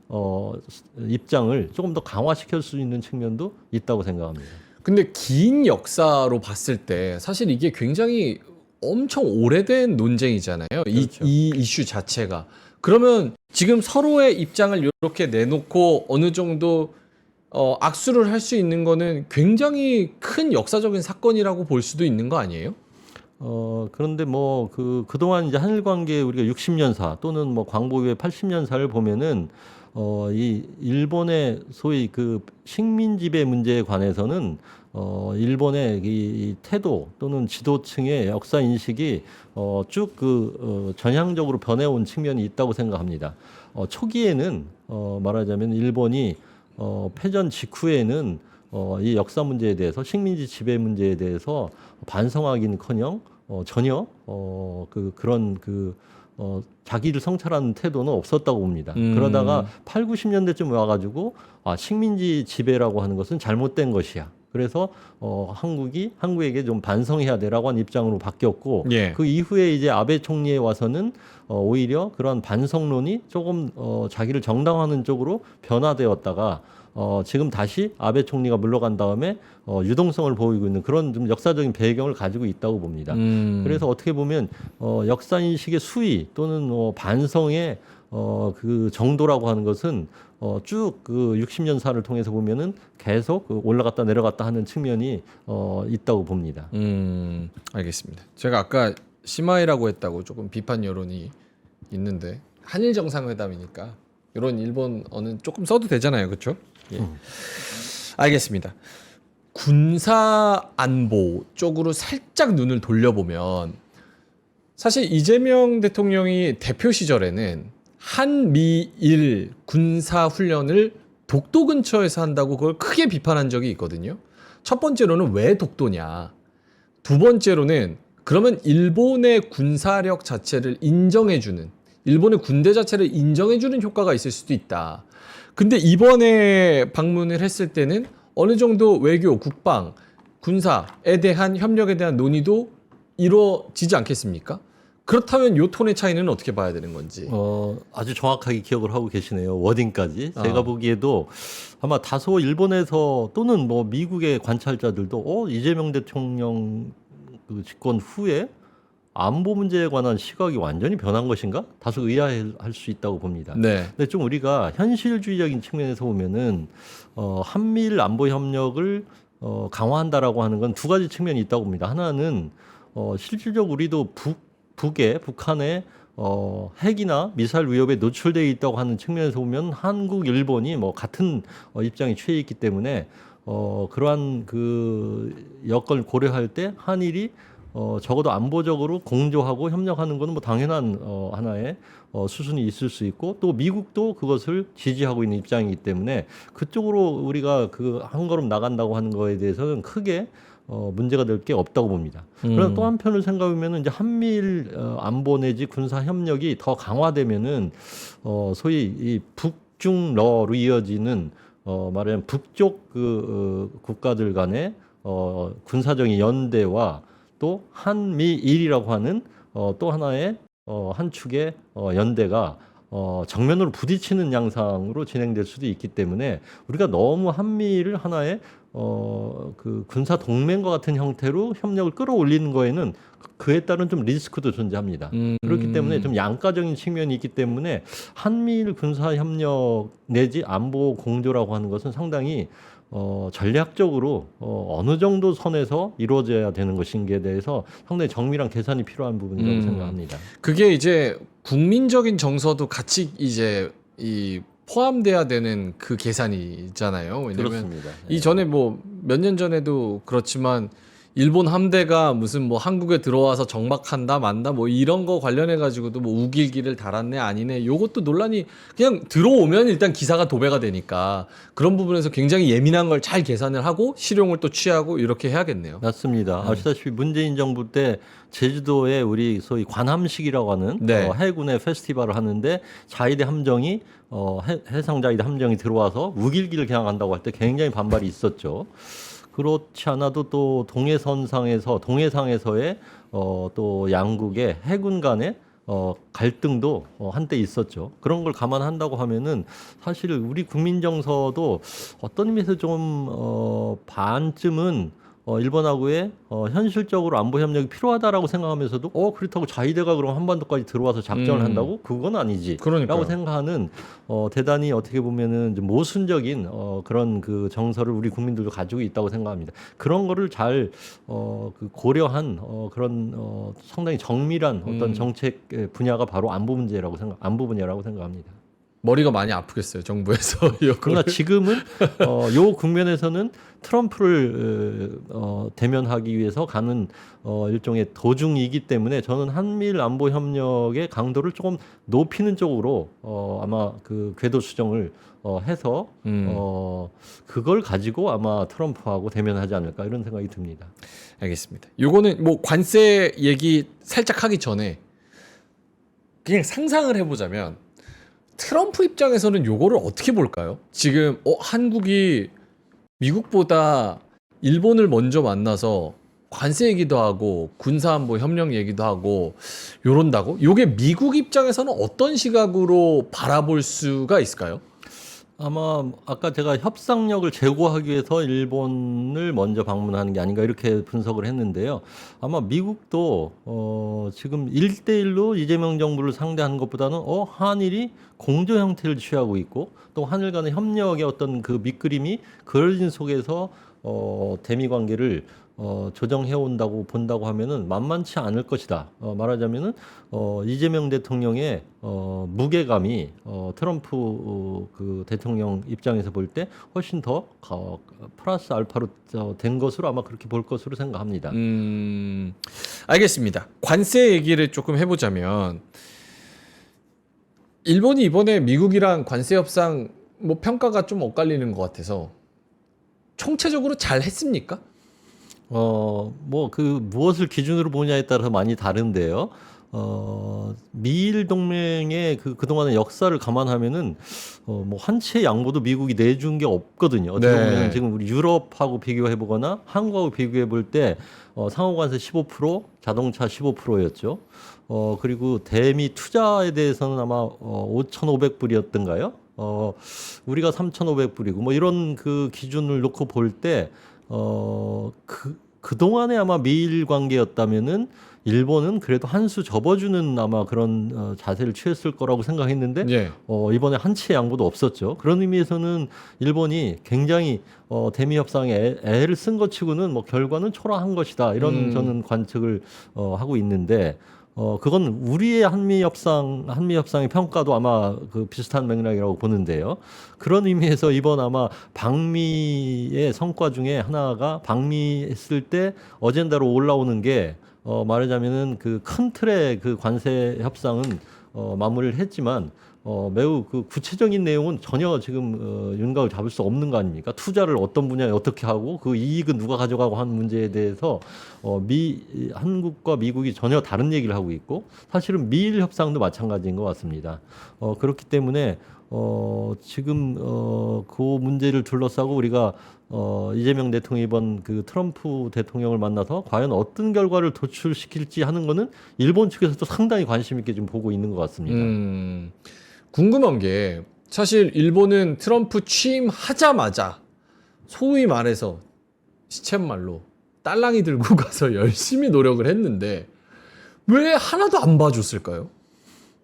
입장을 조금 더 강화시킬 수 있는 측면도 있다고 생각합니다. 근데 긴 역사로 봤을 때 사실 이게 굉장히 엄청 오래된 논쟁이잖아요. 그렇죠. 이 이슈 자체가. 그러면 지금 서로의 입장을 이렇게 내놓고 어느 정도 악수를 할 수 있는 거는 굉장히 큰 역사적인 사건이라고 볼 수도 있는 거 아니에요? 그런데 뭐 그동안 이제 한일 관계 우리가 60년사 또는 뭐 광복 이후의 80년사를 보면은 이 일본의 소위 그 식민 지배 문제에 관해서는 일본의 이 태도 또는 지도층의 역사 인식이 쭉 전향적으로 변해온 측면이 있다고 생각합니다. 초기에는 말하자면 일본이 패전 직후에는 이 역사 문제에 대해서 식민지 지배 문제에 대해서 반성하기는커녕 전혀 그런 자기를 성찰하는 태도는 없었다고 봅니다. 그러다가 8, 90년대쯤 와가지고 식민지 지배라고 하는 것은 잘못된 것이야. 그래서 한국에게 좀 반성해야 되라고 하는 입장으로 바뀌었고 예. 그 이후에 이제 아베 총리에 와서는 오히려 그런 반성론이 조금 자기를 정당화하는 쪽으로 변화되었다가 지금 다시 아베 총리가 물러간 다음에 유동성을 보이고 있는 그런 좀 역사적인 배경을 가지고 있다고 봅니다. 그래서 어떻게 보면 역사인식의 수위 또는 반성의 그 정도라고 하는 것은 쭉 그 60년사를 통해서 보면은 계속 그 올라갔다 내려갔다 하는 측면이 있다고 봅니다. 알겠습니다. 제가 아까 심하이라고 했다고 조금 비판 여론이 있는데 한일 정상회담이니까 이런 일본어는 조금 써도 되잖아요, 그렇죠? 예. 알겠습니다. 군사 안보 쪽으로 살짝 눈을 돌려보면 사실 이재명 대통령이 대표 시절에는 한미일 군사 훈련을 독도 근처에서 한다고 그걸 크게 비판한 적이 있거든요. 첫 번째로는 왜 독도냐? 두 번째로는 그러면 일본의 군사력 자체를 인정해주는, 일본의 군대 자체를 인정해주는 효과가 있을 수도 있다. 근데 이번에 방문을 했을 때는 어느 정도 외교, 국방, 군사에 대한 협력에 대한 논의도 이루어지지 않겠습니까? 그렇다면 요 톤의 차이는 어떻게 봐야 되는 건지. 아주 정확하게 기억을 하고 계시네요. 워딩까지. 제가 아. 보기에도 아마 다소 일본에서 또는 뭐 미국의 관찰자들도 이재명 대통령 그 집권 후에 안보 문제에 관한 시각이 완전히 변한 것인가? 다소 의아할 수 있다고 봅니다. 네. 근데 좀 우리가 현실주의적인 측면에서 보면은 한미일 안보 협력을 강화한다라고 하는 건 두 가지 측면이 있다고 봅니다. 하나는 실질적으로 우리도 북한의 핵이나 미사일 위협에 노출되어 있다고 하는 측면에서 보면 한국, 일본이 뭐 같은 입장에 취해 있기 때문에 그러한 그 여건을 고려할 때 한일이 적어도 안보적으로 공조하고 협력하는 것은 뭐 당연한 하나의 수순이 있을 수 있고 또 미국도 그것을 지지하고 있는 입장이기 때문에 그쪽으로 우리가 그 한 걸음 나간다고 하는 거에 대해서는 크게 문제가 될 게 없다고 봅니다. 그러나 또 한편을 생각하면 이제 한미일 안보 내지 군사 협력이 더 강화되면은 소위 이 북중러로 이어지는 말하자면 북쪽 그 국가들 간의 군사적인 연대와 또 한미일이라고 하는 또 하나의 한 축의 연대가 정면으로 부딪히는 양상으로 진행될 수도 있기 때문에 우리가 너무 한미일을 하나의 그 군사 동맹과 같은 형태로 협력을 끌어올리는 거에는 그에 따른 좀 리스크도 존재합니다. 그렇기 때문에 좀 양가적인 측면이 있기 때문에 한미일 군사 협력 내지 안보 공조라고 하는 것은 상당히 전략적으로 어느 정도 선에서 이루어져야 되는 것인지에 대해서 상당히 정밀한 계산이 필요한 부분이라고 생각합니다. 그게 이제 국민적인 정서도 같이 이제 이 포함돼야 되는 그 계산이잖아요. 왜냐면 그렇습니다. 이전에 뭐 몇 년 전에도 그렇지만 일본 함대가 무슨 뭐 한국에 들어와서 정박한다 만다 뭐 이런 거 관련해 가지고도 뭐 우길기를 달았네 아니네 요것도 논란이 그냥 들어오면 일단 기사가 도배가 되니까 그런 부분에서 굉장히 예민한 걸 잘 계산을 하고 실용을 또 취하고 이렇게 해야겠네요. 맞습니다. 아시다시피 문재인 정부 때 제주도에 우리 소위 관함식이라고 하는 네. 해군의 페스티벌을 하는데 자위대 함정이 해상 자위대 함정이 들어와서 우길기를 개항한다고 할 때 굉장히 반발이 있었죠. 그렇지 않아도 또 동해상에서의 또 양국의 해군 간의 갈등도 한때 있었죠. 그런 걸 감안한다고 하면은 사실 우리 국민 정서도 어떤 의미에서 좀 반쯤은 일본하고의 현실적으로 안보 협력이 필요하다라고 생각하면서도 그렇다고 자위대가 그럼 한반도까지 들어와서 작전을 한다고? 그건 아니지. 그러니까요. 라고 생각하는 대단히 어떻게 보면은 좀 모순적인 그런 그 정서를 우리 국민들도 가지고 있다고 생각합니다. 그런 거를 잘 그 고려한 그런 상당히 정밀한 어떤 정책 분야가 바로 안보 분야라고 생각합니다. 머리가 많이 아프겠어요 정부에서. 그러나 지금은 요 국면에서는 트럼프를 대면하기 위해서 가는 일종의 도중이기 때문에 저는 한미일 안보 협력의 강도를 조금 높이는 쪽으로 아마 그 궤도 수정을 해서 그걸 가지고 아마 트럼프하고 대면하지 않을까 이런 생각이 듭니다. 알겠습니다. 요거는 뭐 관세 얘기 살짝 하기 전에 그냥 상상을 해보자면 트럼프 입장에서는 요거를 어떻게 볼까요? 지금 한국이 미국보다 일본을 먼저 만나서 관세 얘기도 하고 군사안보 협력 얘기도 하고 요런다고? 요게 미국 입장에서는 어떤 시각으로 바라볼 수가 있을까요? 아마 아까 제가 협상력을 제고하기 위해서 일본을 먼저 방문하는 게 아닌가 이렇게 분석을 했는데요. 아마 미국도 지금 1대1로 이재명 정부를 상대하는 것보다는 한일이 공조 형태를 취하고 있고 또 한일 간의 협력의 어떤 그 밑그림이 그려진 속에서 대미 관계를 조정해 온다고 본다고 하면은 만만치 않을 것이다. 말하자면은 이재명 대통령의 무게감이 트럼프 그 대통령 입장에서 볼 때 훨씬 더 플러스 알파로 된 것으로 아마 그렇게 볼 것으로 생각합니다. 알겠습니다. 관세 얘기를 조금 해보자면 일본이 이번에 미국이랑 관세 협상 뭐 평가가 좀 엇갈리는 것 같아서 총체적으로 잘 했습니까? 뭐 그 무엇을 기준으로 보냐에 따라서 많이 다른데요. 미일 동맹의 그동안의 역사를 감안하면은 뭐 한치의 양보도 미국이 내준 게 없거든요. 어떻게 네. 보면 지금 우리 유럽하고 비교해 보거나 한국하고 비교해 볼 때 상호관세 15%, 자동차 15%였죠. 그리고 대미 투자에 대해서는 아마 5,500불이었던가요? 우리가 3,500불이고 뭐 이런 그 기준을 놓고 볼 때 그동안에 아마 미일 관계였다면은 일본은 그래도 한 수 접어주는 아마 그런 자세를 취했을 거라고 생각했는데 예. 이번에 한치의 양보도 없었죠. 그런 의미에서는 일본이 굉장히 대미 협상에 애를 쓴 것 치고는 뭐 결과는 초라한 것이다. 이런 저는 관측을 하고 있는데 그건 우리의 한미 협상의 평가도 아마 그 비슷한 맥락이라고 보는데요. 그런 의미에서 이번 아마 방미의 성과 중에 하나가 방미했을 때 어젠다로 올라오는 게 말하자면은 그 큰 틀의 그 관세 협상은 마무리를 했지만 매우 그 구체적인 내용은 전혀 지금 윤곽을 잡을 수 없는 거 아닙니까? 투자를 어떤 분야에 어떻게 하고 그 이익은 누가 가져가고 하는 문제에 대해서 한국과 미국이 전혀 다른 얘기를 하고 있고 사실은 미일 협상도 마찬가지인 것 같습니다. 그렇기 때문에 지금 그 문제를 둘러싸고 우리가 이재명 대통령이 이번 그 트럼프 대통령을 만나서 과연 어떤 결과를 도출시킬지 하는 거는 일본 측에서도 상당히 관심 있게 좀 보고 있는 것 같습니다. 궁금한 게 사실 일본은 트럼프 취임하자마자 소위 말해서 시쳇말로 딸랑이 들고 가서 열심히 노력을 했는데 왜 하나도 안 봐줬을까요?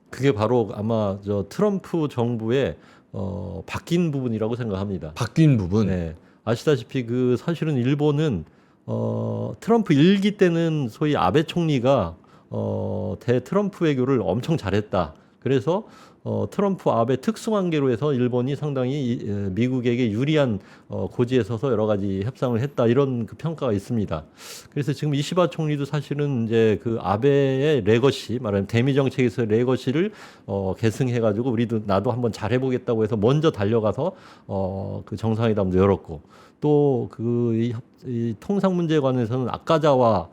그게 바로 아마 저 트럼프 정부의 바뀐 부분이라고 생각합니다. 바뀐 부분. 네. 아시다시피 그 사실은 일본은 트럼프 1기 때는 소위 아베 총리가 대 트럼프 외교를 엄청 잘했다. 그래서 트럼프 아베 특수관계로 해서 일본이 상당히 미국에게 유리한 고지에 서서 여러 가지 협상을 했다 이런 그 평가가 있습니다. 그래서 지금 이시바 총리도 사실은 이제 그 아베의 레거시 말하면 대미 정책에서의 레거시를 계승해가지고 우리도 나도 한번 잘해보겠다고 해서 먼저 달려가서 그 정상회담도 열었고 또 그 이 통상 문제에 관해서는 아카자와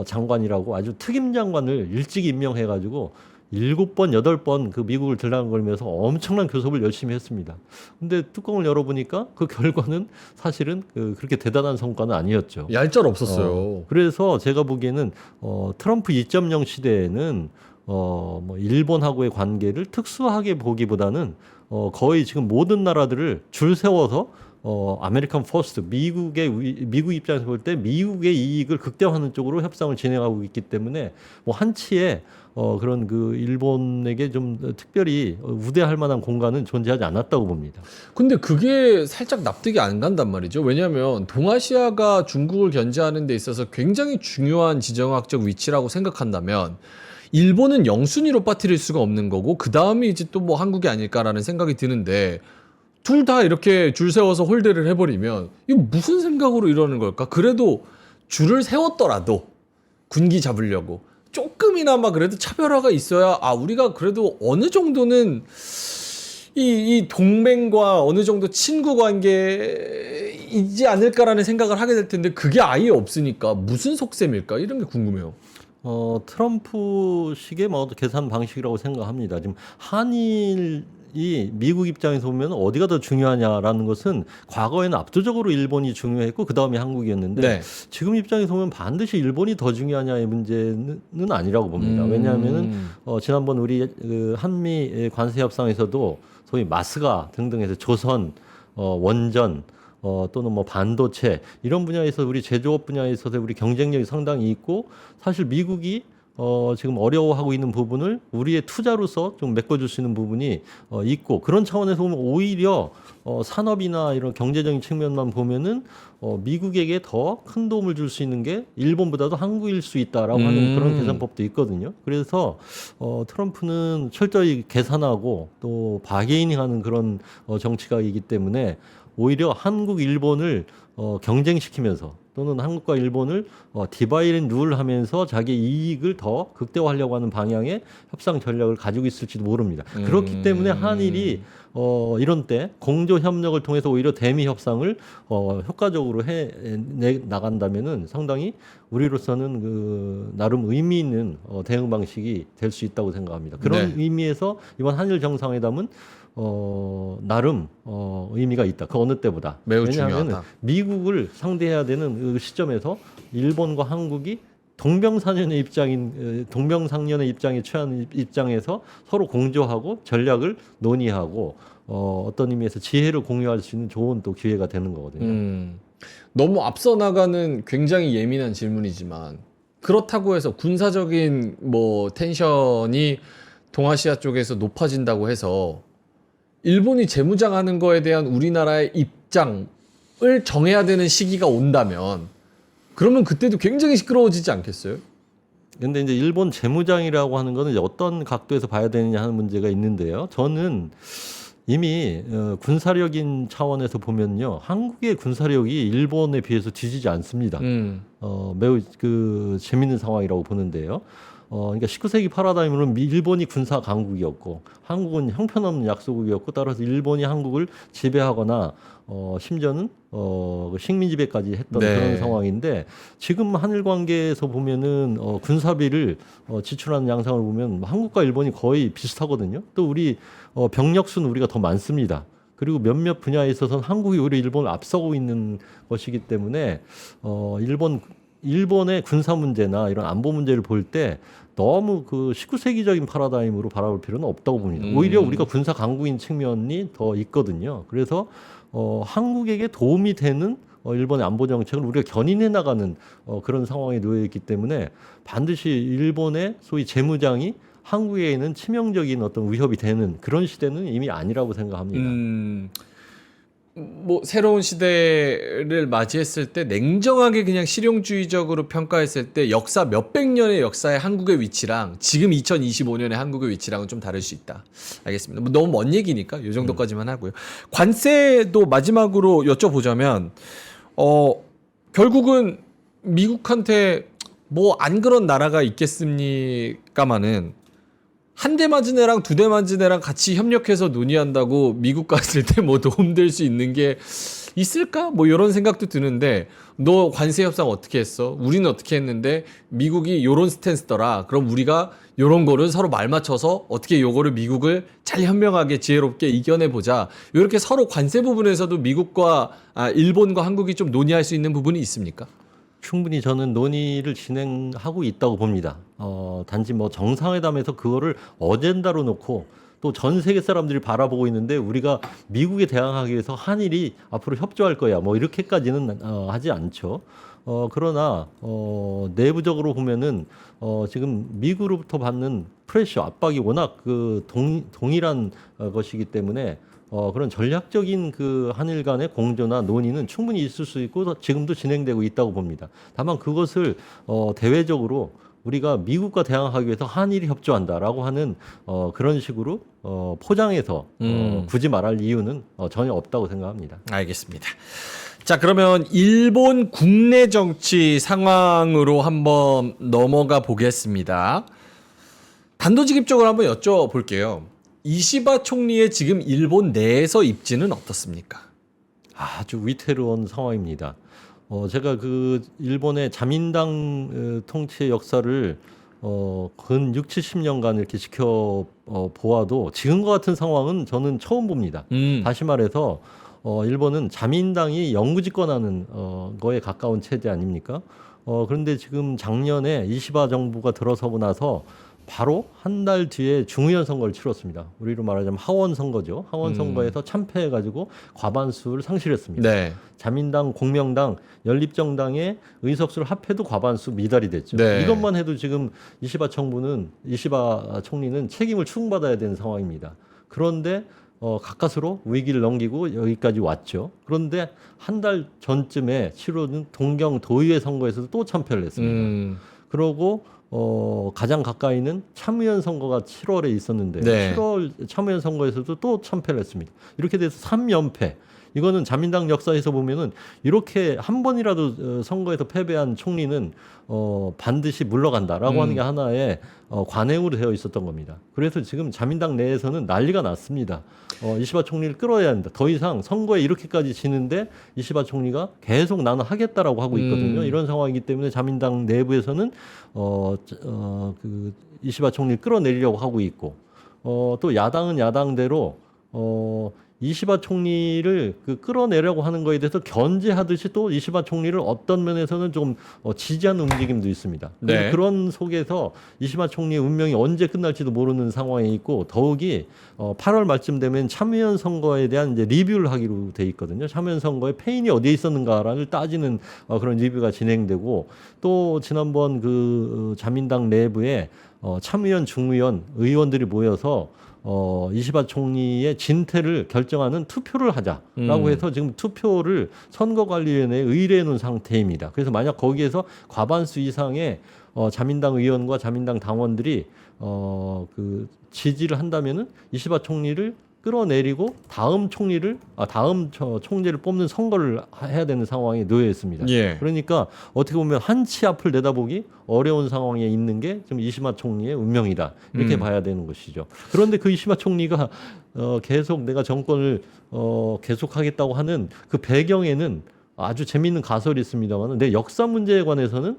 장관이라고 아주 특임 장관을 일찍 임명해가지고 7번, 8번 그 미국을 들락거리면서 엄청난 교섭을 열심히 했습니다. 근데 뚜껑을 열어보니까 그 결과는 사실은 그렇게 대단한 성과는 아니었죠. 얄짤 없었어요. 그래서 제가 보기에는 트럼프 2.0 시대에는 뭐 일본하고의 관계를 특수하게 보기보다는 거의 지금 모든 나라들을 줄 세워서 아메리칸 퍼스트 미국 입장에서 볼 때 미국의 이익을 극대화하는 쪽으로 협상을 진행하고 있기 때문에 뭐 한치의 그런 그 일본에게 좀 특별히 우대할 만한 공간은 존재하지 않았다고 봅니다. 근데 그게 살짝 납득이 안 간단 말이죠. 왜냐하면 동아시아가 중국을 견제하는 데 있어서 굉장히 중요한 지정학적 위치라고 생각한다면 일본은 영순위로 빠뜨릴 수가 없는 거고 그 다음이 이제 또 뭐 한국이 아닐까라는 생각이 드는데 둘 다 이렇게 줄 세워서 홀대를 해버리면 이거 무슨 생각으로 이러는 걸까? 그래도 줄을 세웠더라도 군기 잡으려고 조금이나마 그래도 차별화가 있어야 우리가 그래도 어느 정도는 이 동맹과 어느 정도 친구 관계이지 않을까라는 생각을 하게 될 텐데 그게 아예 없으니까 무슨 속셈일까? 이런 게 궁금해요. 트럼프식의 뭐 계산 방식이라고 생각합니다. 지금 한일 이 미국 입장에서 보면 어디가 더 중요하냐라는 것은 과거에는 압도적으로 일본이 중요했고 그 다음에 한국이었는데 네. 지금 입장에서 보면 반드시 일본이 더 중요하냐의 문제는 아니라고 봅니다. 왜냐하면은 지난번 우리 그 한미 관세 협상에서도 소위 마스가 등등해서 조선, 원전 또는 뭐 반도체 이런 분야에서 우리 제조업 분야에 있어서 우리 경쟁력이 상당히 있고 사실 미국이 지금 어려워하고 있는 부분을 우리의 투자로서 좀 메꿔줄 수 있는 부분이 있고 그런 차원에서 보면 오히려 산업이나 이런 경제적인 측면만 보면은 미국에게 더 큰 도움을 줄 수 있는 게 일본보다도 한국일 수 있다라고 하는 그런 계산법도 있거든요. 그래서 트럼프는 철저히 계산하고 또 바게이닝하는 그런 정치가이기 때문에 오히려 한국, 일본을 경쟁시키면서 또는 한국과 일본을 디바이드 룰 하면서 자기 이익을 더 극대화하려고 하는 방향의 협상 전략을 가지고 있을지도 모릅니다. 그렇기 때문에 한일이 이런 때 공조 협력을 통해서 오히려 대미 협상을 효과적으로 해 나간다면은 상당히 우리로서는 그 나름 의미 있는 대응 방식이 될 수 있다고 생각합니다. 그런 네. 의미에서 이번 한일 정상회담은 나름 의미가 있다. 그 어느 때보다. 매우 왜냐하면 중요하다. 미국을 상대해야 되는 그 시점에서 일본과 한국이 동병상련의 입장에 처한 입장에서 서로 공조하고 전략을 논의하고 어떤 의미에서 지혜를 공유할 수 있는 좋은 또 기회가 되는 거거든요. 너무 앞서 나가는 굉장히 예민한 질문이지만 그렇다고 해서 군사적인 뭐 텐션이 동아시아 쪽에서 높아진다고 해서 일본이 재무장하는 거에 대한 우리나라의 입장을 정해야 되는 시기가 온다면 그러면 그때도 굉장히 시끄러워지지 않겠어요? 근데 이제 일본 재무장이라고 하는 거는 이제 어떤 각도에서 봐야 되느냐 하는 문제가 있는데요. 저는 이미 군사력인 차원에서 보면요, 한국의 군사력이 일본에 비해서 뒤지지 않습니다. 매우 그 재밌는 상황이라고 보는데요. 그러니까 19세기 파라다임으로는 일본이 군사 강국이었고 한국은 형편없는 약소국이었고 따라서 일본이 한국을 지배하거나 심지어는 식민 지배까지 했던 네. 그런 상황인데 지금 한일 관계에서 보면은 군사비를 지출하는 양상을 보면 한국과 일본이 거의 비슷하거든요. 또 우리 병력 수는 우리가 더 많습니다. 그리고 몇몇 분야에 있어서는 한국이 오히려 일본을 앞서고 있는 것이기 때문에 일본의 군사 문제나 이런 안보 문제를 볼 때 너무 그 19세기적인 파라다임으로 바라볼 필요는 없다고 봅니다. 오히려 우리가 군사 강국인 측면이 더 있거든요. 그래서 한국에게 도움이 되는 일본의 안보 정책을 우리가 견인해 나가는 그런 상황에 놓여 있기 때문에 반드시 일본의 소위 재무장이 한국에는 치명적인 어떤 위협이 되는 그런 시대는 이미 아니라고 생각합니다. 뭐 새로운 시대를 맞이했을 때 냉정하게 그냥 실용주의적으로 평가했을 때 역사 몇백 년의 역사의 한국의 위치랑 지금 2025년의 한국의 위치랑은 좀 다를 수 있다. 알겠습니다. 뭐 너무 먼 얘기니까 이 정도까지만 하고요. 관세도 마지막으로 여쭤보자면 결국은 미국한테 뭐 안 그런 나라가 있겠습니까마는 한 대 맞은 애랑 두 대 맞은 애랑 같이 협력해서 논의한다고 미국 갔을 때 뭐 도움될 수 있는 게 있을까? 뭐 이런 생각도 드는데 너 관세 협상 어떻게 했어? 우리는 어떻게 했는데 미국이 요런 스탠스더라. 그럼 우리가 요런 거를 서로 말 맞춰서 어떻게 요거를 미국을 잘 현명하게 지혜롭게 이겨내 보자. 이렇게 서로 관세 부분에서도 미국과 일본과 한국이 좀 논의할 수 있는 부분이 있습니까? 충분히 저는 논의를 진행하고 있다고 봅니다. 단지 뭐 정상회담에서 그거를 어젠다로 놓고 또 전 세계 사람들이 바라보고 있는데 우리가 미국에 대항하기 위해서 한일이 앞으로 협조할 거야. 뭐 이렇게까지는 하지 않죠. 그러나 내부적으로 보면은 지금 미국으로부터 받는 프레셔 압박이 워낙 그 동일한 것이기 때문에 그런 전략적인 그 한일 간의 공조나 논의는 충분히 있을 수 있고 지금도 진행되고 있다고 봅니다. 다만 그것을 대외적으로 우리가 미국과 대항하기 위해서 한일이 협조한다라고 하는 그런 식으로 포장해서 굳이 말할 이유는 전혀 없다고 생각합니다. 알겠습니다. 자, 그러면 일본 국내 정치 상황으로 한번 넘어가 보겠습니다. 단도직입적으로 한번 여쭤볼게요. 이시바 총리의 지금 일본 내에서 입지는 어떻습니까? 아주 위태로운 상황입니다. 제가 그 일본의 자민당 통치의 역사를 근 6, 70년간 이렇게 보아도 지금과 같은 상황은 저는 처음 봅니다. 다시 말해서 일본은 자민당이 영구집권하는 거에 가까운 체제 아닙니까? 그런데 지금 작년에 이시바 정부가 들어서고 나서 바로 한 달 뒤에 중의원 선거를 치렀습니다. 우리로 말하자면 하원 선거죠. 하원 선거에서 참패해가지고 과반수를 상실했습니다. 네. 자민당, 공명당, 연립정당의 의석수를 합해도 과반수 미달이 됐죠. 네. 이것만 해도 지금 이시바 총리는 책임을 추궁받아야 되는 상황입니다. 그런데 가까스로 위기를 넘기고 여기까지 왔죠. 그런데 한 달 전쯤에 치러진 동경 도의회 선거에서도 또 참패를 했습니다. 그러고 가장 가까이는 참의원 선거가 7월에 있었는데 네. 7월 참의원 선거에서도 또 참패를 했습니다. 이렇게 돼서 3연패. 이거는 자민당 역사에서 보면은 이렇게 한 번이라도 선거에서 패배한 총리는 반드시 물러간다라고 하는 게 하나의 관행으로 되어 있었던 겁니다. 그래서 지금 자민당 내에서는 난리가 났습니다. 이시바 총리를 끌어야 한다. 더 이상 선거에 이렇게까지 지는데 이시바 총리가 계속 나는 하겠다라고 하고 있거든요. 이런 상황이기 때문에 자민당 내부에서는 그 이시바 총리를 끌어내리려고 하고 있고 또 야당은 야당대로 이시바 총리를 끌어내려고 하는 거에 대해서 견제하듯이 또 이시바 총리를 어떤 면에서는 좀 지지하는 움직임도 있습니다. 네. 그런 속에서 이시바 총리의 운명이 언제 끝날지도 모르는 상황에 있고 더욱이 8월 말쯤 되면 참의원 선거에 대한 이제 리뷰를 하기로 돼 있거든요. 참의원 선거에 패인이 어디에 있었는가를 따지는 그런 리뷰가 진행되고 또 지난번 그 자민당 내부에 참의원, 중의원, 의원들이 모여서 이시바 총리의 진퇴를 결정하는 투표를 하자라고 해서 지금 투표를 선거관리위원회에 의뢰해 놓은 상태입니다. 그래서 만약 거기에서 과반수 이상의 자민당 의원과 자민당 당원들이 그 지지를 한다면은 이시바 총리를 끌어내리고 다음 총리를 총재를 뽑는 선거를 해야 되는 상황에 놓여 있습니다. 예. 그러니까 어떻게 보면 한치 앞을 내다보기 어려운 상황에 있는 게 지금 이시마 총리의 운명이다 이렇게 봐야 되는 것이죠. 그런데 그 이시마 총리가 계속 내가 정권을 계속하겠다고 하는 그 배경에는 아주 재미있는 가설이 있습니다만, 내 역사 문제에 관해서는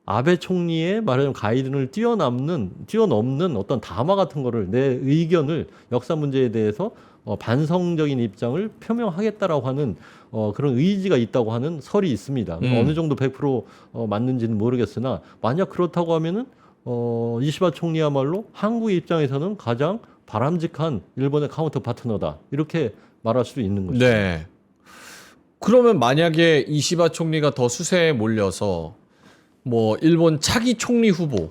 아베 총리의 말하자면 가이드를 뛰어넘는 어떤 담화 같은 거를 내 의견을 역사 문제에 대해서 반성적인 입장을 표명하겠다라고 하는 그런 의지가 있다고 하는 설이 있습니다. 어느 정도 100% 맞는지는 모르겠으나 만약 그렇다고 하면은 이시바 총리야말로 한국의 입장에서는 가장 바람직한 일본의 카운터 파트너다 이렇게 말할 수도 있는 것이죠. 네. 그러면 만약에 이시바 총리가 더 수세에 몰려서 뭐 일본 차기 총리 후보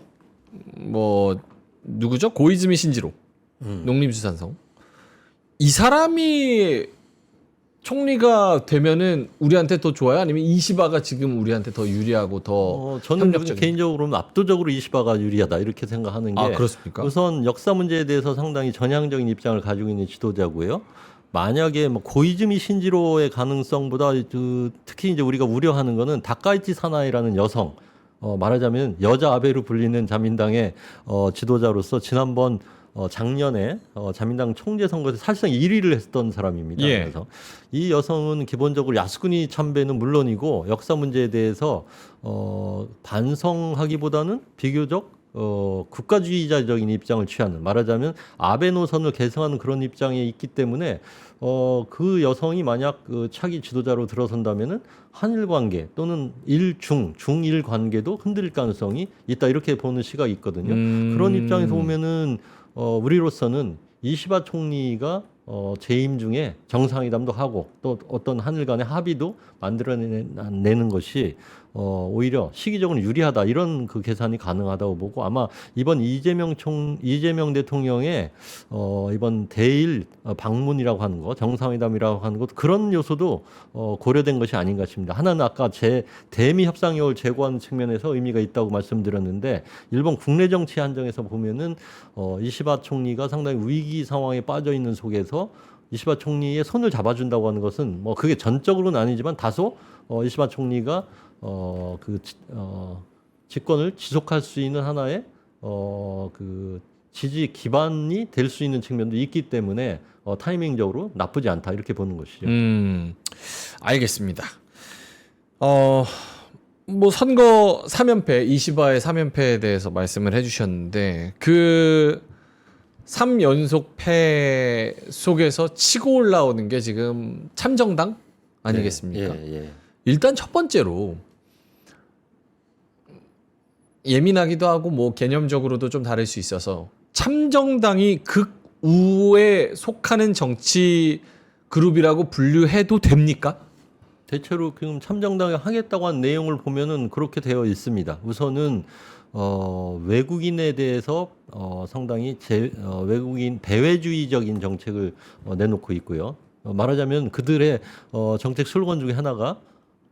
뭐 누구죠? 고이즈미 신지로 농림수산성 이 사람이 총리가 되면은 우리한테 더 좋아요? 아니면 이시바가 지금 우리한테 더 유리하고 더 저는 협력적인? 개인적으로는 압도적으로 이시바가 유리하다 이렇게 생각하는 게 그렇습니까? 우선 역사 문제에 대해서 상당히 전향적인 입장을 가지고 있는 지도자고요. 만약에 뭐 고이즈미 신지로의 가능성보다 특히 이제 우리가 우려하는 거는 다카이치 사나이라는 여성 말하자면 여자 아베로 불리는 자민당의 지도자로서 지난번 작년에 자민당 총재 선거에서 사실상 1위를 했던 사람입니다. 예. 그래서 이 여성은 기본적으로 야스쿠니 참배는 물론이고 역사 문제에 대해서 반성하기보다는 비교적 국가주의자적인 입장을 취하는, 말하자면 아베 노선을 계승하는 그런 입장에 있기 때문에 그 여성이 만약 그 차기 지도자로 들어선다면은 한일 관계 또는 중일 관계도 흔들릴 가능성이 있다 이렇게 보는 시각이 있거든요. 그런 입장에서 보면은 우리로서는 이시바 총리가 재임 중에 정상회담도 하고 또 어떤 한일 간의 합의도 만들어내는 것이 오히려 시기적으로 유리하다 이런 그 계산이 가능하다고 보고, 아마 이번 이재명 대통령의 이번 대일 방문이라고 하는 거, 정상회담이라고 하는 것, 그런 요소도 고려된 것이 아닌가 싶습니다. 하나는 아까 대미 협상력을 제고하는 측면에서 의미가 있다고 말씀드렸는데, 일본 국내 정치 한정에서 보면은 이시바 총리가 상당히 위기 상황에 빠져 있는 속에서 이시바 총리의 손을 잡아준다고 하는 것은 뭐 그게 전적으로는 아니지만 다소 이시바 총리가 집권을 지속할 수 있는 하나의 그 지지 기반이 될 수 있는 측면도 있기 때문에 타이밍적으로 나쁘지 않다 이렇게 보는 것이죠. 알겠습니다. 뭐 선거 3연패, 이시바의 3연패에 대해서 말씀을 해주셨는데 그 3연속 패 속에서 치고 올라오는 게 지금 참정당 아니겠습니까? 예. 일단 첫 번째로 예민하기도 하고 뭐 개념적으로도 좀 다를 수 있어서 참정당이 극우에 속하는 정치 그룹이라고 분류해도 됩니까? 대체로 지금 참정당이 하겠다고 한 내용을 보면은 그렇게 되어 있습니다. 우선은 외국인에 대해서 상당히 외국인 대외주의적인 정책을 내놓고 있고요. 말하자면 그들의 정책 슬로건 중에 하나가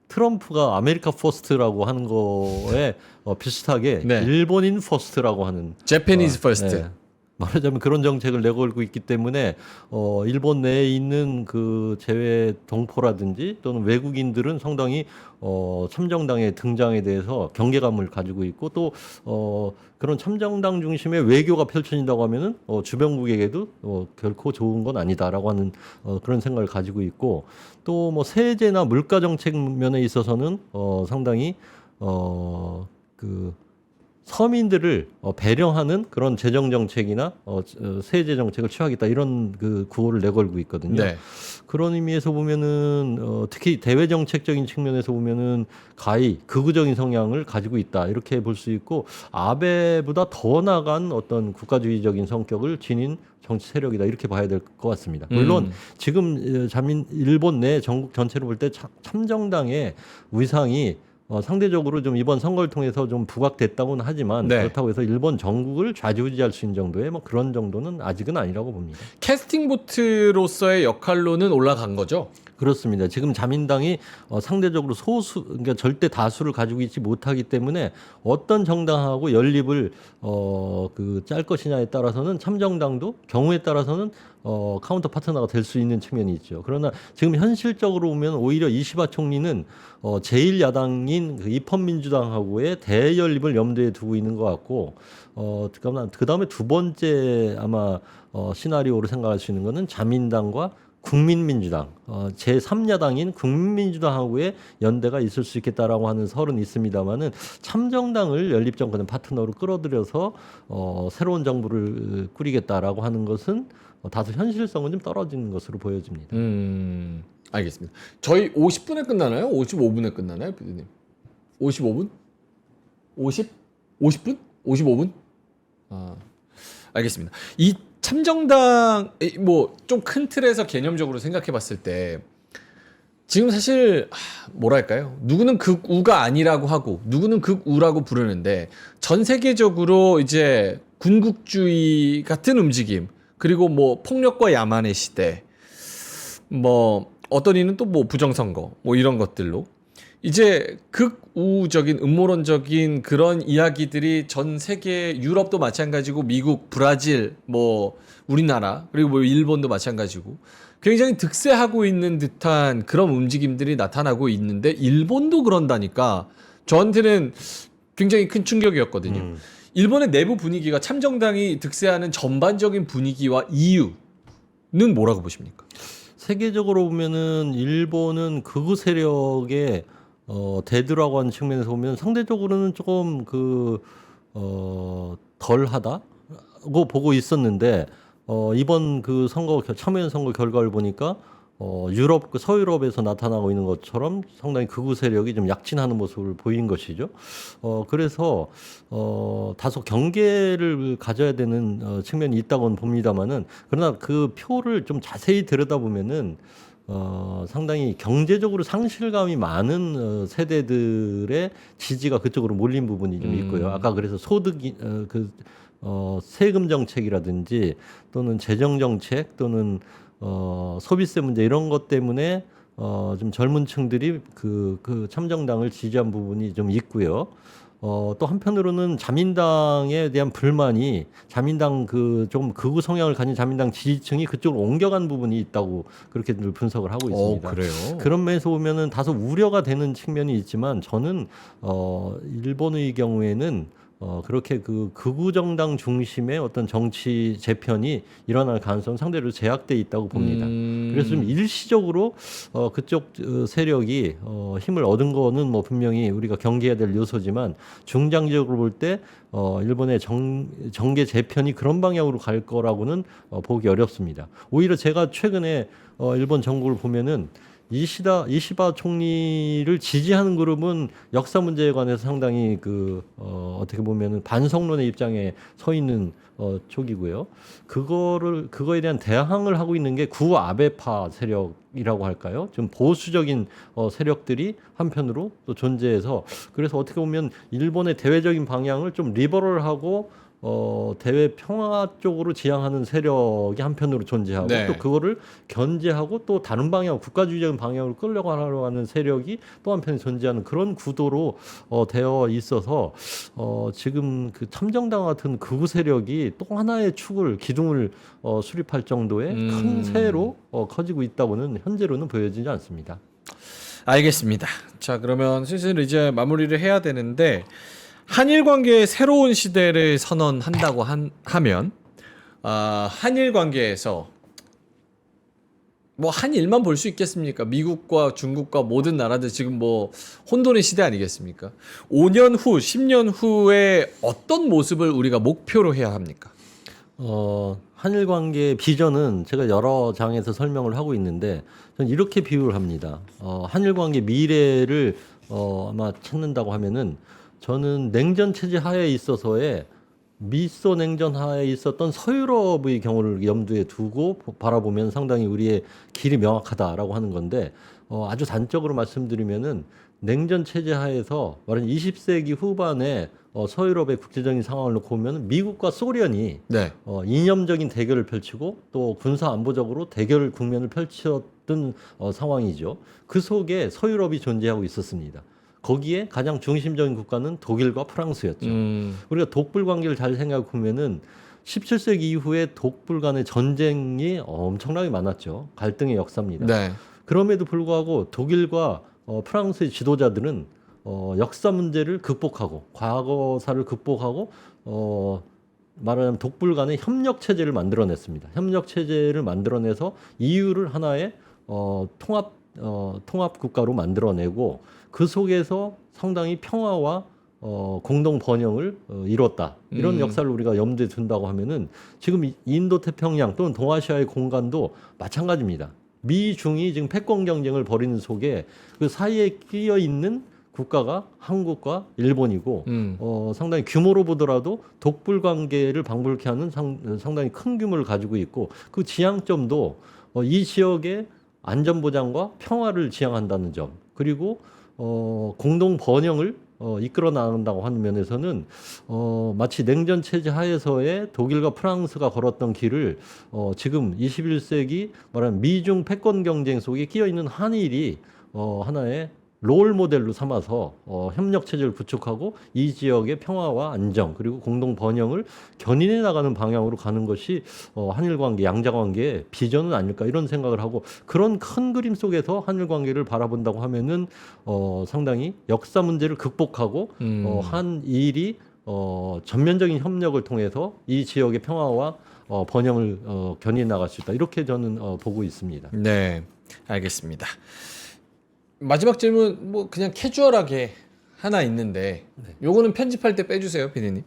트럼프가 아메리카 퍼스트라고 하는 거에 비슷하게 네. 일본인 퍼스트라고 하는 Japanese first. 네. 말하자면 그런 정책을 내걸고 있기 때문에 일본 내에 있는 그 재외 동포라든지 또는 외국인들은 상당히 참정당의 등장에 대해서 경계감을 가지고 있고 또 그런 참정당 중심의 외교가 펼쳐진다고 하면은 주변국에게도 결코 좋은 건 아니다라고 하는 그런 생각을 가지고 있고 또 뭐 세제나 물가 정책 면에 있어서는 상당히 그 서민들을 배려하는 그런 재정 정책이나 세제 정책을 취하겠다 이런 그 구호를 내걸고 있거든요. 네. 그런 의미에서 보면은 특히 대외 정책적인 측면에서 보면은 가히 극우적인 성향을 가지고 있다 이렇게 볼 수 있고 아베보다 더 나간 어떤 국가주의적인 성격을 지닌 정치 세력이다 이렇게 봐야 될 것 같습니다. 물론 지금 일본 내 전국 전체로 볼 때 참정당의 위상이 상대적으로 좀 이번 선거를 통해서 좀 부각됐다고는 하지만 네. 그렇다고 해서 일본 전국을 좌지우지할 수 있는 정도의 뭐 그런 정도는 아직은 아니라고 봅니다. 캐스팅 보트로서의 역할로는 올라간 거죠. 그렇습니다. 지금 자민당이 상대적으로 소수, 그러니까 절대 다수를 가지고 있지 못하기 때문에 어떤 정당하고 연립을 짤 것이냐에 따라서는 참정당도 경우에 따라서는 카운터 파트너가 될 수 있는 측면이 있죠. 그러나 지금 현실적으로 보면 오히려 이시바 총리는 제1야당인 그 입헌민주당하고의 대연립을 염두에 두고 있는 것 같고 그 다음에 두 번째 아마 시나리오로 생각할 수 있는 거는 자민당과 국민민주당, 제3야당인 국민민주당하고의 연대가 있을 수 있겠다라고 하는 설은 있습니다만은 참정당을 연립정권의 파트너로 끌어들여서 새로운 정부를 꾸리겠다라고 하는 것은 다소 현실성은 좀 떨어지는 것으로 보여집니다. 알겠습니다. 저희 50분에 끝나나요? 55분에 끝나나요, 피디님? 55분? 50분? 55분? 알겠습니다. 이 참정당 뭐 좀 큰 틀에서 개념적으로 생각해 봤을 때 지금 사실 뭐랄까요? 누구는 극우가 아니라고 하고 누구는 극우라고 부르는데 전 세계적으로 이제 군국주의 같은 움직임 그리고 뭐 폭력과 야만의 시대 뭐 어떤 이는 또 뭐 부정선거 뭐 이런 것들로 이제 극우적인 음모론적인 그런 이야기들이 전 세계 유럽도 마찬가지고 미국, 브라질, 뭐 우리나라 그리고 뭐 일본도 마찬가지고 굉장히 득세하고 있는 듯한 그런 움직임들이 나타나고 있는데 일본도 그런다니까 저한테는 굉장히 큰 충격이었거든요. 일본의 내부 분위기가 참정당이 득세하는 전반적인 분위기와 이유는 뭐라고 보십니까? 세계적으로 보면은 일본은 극우 세력의 대두라고 하는 측면에서 보면 상대적으로는 조금 덜하다고 보고 있었는데 이번 그 참여연 선거 결과를 보니까 유럽 서유럽에서 나타나고 있는 것처럼 상당히 극우 세력이 좀 약진하는 모습을 보인 것이죠. 그래서 다소 경계를 가져야 되는 측면이 있다고는 봅니다만은 그러나 그 표를 좀 자세히 들여다보면은 상당히 경제적으로 상실감이 많은 세대들의 지지가 그쪽으로 몰린 부분이 좀 있고요. 아까 그래서 소득이 세금 정책이라든지 또는 재정 정책 또는 소비세 문제 이런 것 때문에 좀 젊은 층들이 그 참정당을 지지한 부분이 좀 있고요. 또 한편으로는 자민당에 대한 불만이 자민당 좀 극우 성향을 가진 자민당 지지층이 그쪽으로 옮겨간 부분이 있다고 그렇게 늘 분석을 하고 있습니다. 그래요? 그런 면에서 보면은 다소 우려가 되는 측면이 있지만 저는 일본의 경우에는 그렇게 그 극우 정당 중심의 어떤 정치 재편이 일어날 가능성은 상대로 제약돼 있다고 봅니다. 그래서 좀 일시적으로 그쪽 세력이 힘을 얻은 거는 뭐 분명히 우리가 경계해야 될 요소지만 중장기적으로 볼 때 일본의 정계 재편이 그런 방향으로 갈 거라고는 보기 어렵습니다. 오히려 제가 최근에 일본 정국을 보면은 이시바 총리를 지지하는 그룹은 역사 문제에 관해서 상당히 어떻게 보면은 반성론의 입장에 서 있는 쪽이고요. 그거에 대한 대항을 하고 있는 게 구아베파 세력이라고 할까요? 좀 보수적인 세력들이 한편으로 또 존재해서 그래서 어떻게 보면 일본의 대외적인 방향을 좀 리버럴하고 대외 평화 쪽으로 지향하는 세력이 한편으로 존재하고 네. 또 그거를 견제하고 또 다른 방향, 국가주의적인 방향으로 끌려가려고 하는 세력이 또 한편에 존재하는 그런 구도로 되어 있어서 지금 그 참정당 같은 극우 세력이 또 하나의 기둥을 수립할 정도의 큰 세로 커지고 있다고는 현재로는 보여지지 않습니다. 알겠습니다. 자, 그러면 슬슬 이제 마무리를 해야 되는데 한일 관계의 새로운 시대를 선언한다고 하면 한일 관계에서 뭐 한일만 볼 수 있겠습니까? 미국과 중국과 모든 나라들 지금 뭐 혼돈의 시대 아니겠습니까? 5년 후, 10년 후에 어떤 모습을 우리가 목표로 해야 합니까? 한일 관계의 비전은 제가 여러 장에서 설명을 하고 있는데 저는 이렇게 비유를 합니다. 한일 관계 미래를 아마 찾는다고 하면은 저는 냉전 체제 하에 있어서의 미소 냉전 하에 있었던 서유럽의 경우를 염두에 두고 바라보면 상당히 우리의 길이 명확하다라고 하는 건데 아주 단적으로 말씀드리면은 냉전 체제 하에서 말하는 20세기 후반에 서유럽의 국제적인 상황을 놓고 보면 미국과 소련이 네. 이념적인 대결을 펼치고 또 군사 안보적으로 대결 국면을 펼쳤던 상황이죠. 그 속에 서유럽이 존재하고 있었습니다. 거기에 가장 중심적인 국가는 독일과 프랑스였죠. 우리가 독불 관계를 잘 생각해 보면은 17세기 이후에 독불 간의 전쟁이 엄청나게 많았죠. 갈등의 역사입니다. 네. 그럼에도 불구하고 독일과 프랑스의 지도자들은 역사 문제를 극복하고 과거사를 극복하고 말하자면 독불 간의 협력 체제를 만들어냈습니다. 협력 체제를 만들어내서 EU를 하나의 통합 국가로 만들어내고 그 속에서 상당히 평화와 공동 번영을 이뤘다. 이런 역사를 우리가 염두에 둔다고 하면은 지금 인도 태평양 또는 동아시아의 공간도 마찬가지입니다. 미중이 지금 패권 경쟁을 벌이는 속에 그 사이에 끼어 있는 국가가 한국과 일본이고 상당히 규모로 보더라도 독불 관계를 방불케 하는 상당히 큰 규모를 가지고 있고 그 지향점도 이 지역의 안전 보장과 평화를 지향한다는 점 그리고 공동 번영을 이끌어 나간다고 하는 면에서는 마치 냉전 체제 하에서의 독일과 프랑스가 걸었던 길을 지금 21세기 말하는 미중 패권 경쟁 속에 끼어 있는 한일이 하나의 롤 모델로 삼아서 협력 체제를 구축하고 이 지역의 평화와 안정 그리고 공동 번영을 견인해 나가는 방향으로 가는 것이 한일 관계, 양자 관계의 비전은 아닐까 이런 생각을 하고 그런 큰 그림 속에서 한일 관계를 바라본다고 하면은 상당히 역사 문제를 극복하고 한일이 전면적인 협력을 통해서 이 지역의 평화와 번영을 견인해 나갈 수 있다 이렇게 저는 보고 있습니다. 네, 알겠습니다. 마지막 질문 뭐 그냥 캐주얼하게 하나 있는데 요거는 편집할 때 빼주세요, 피디님.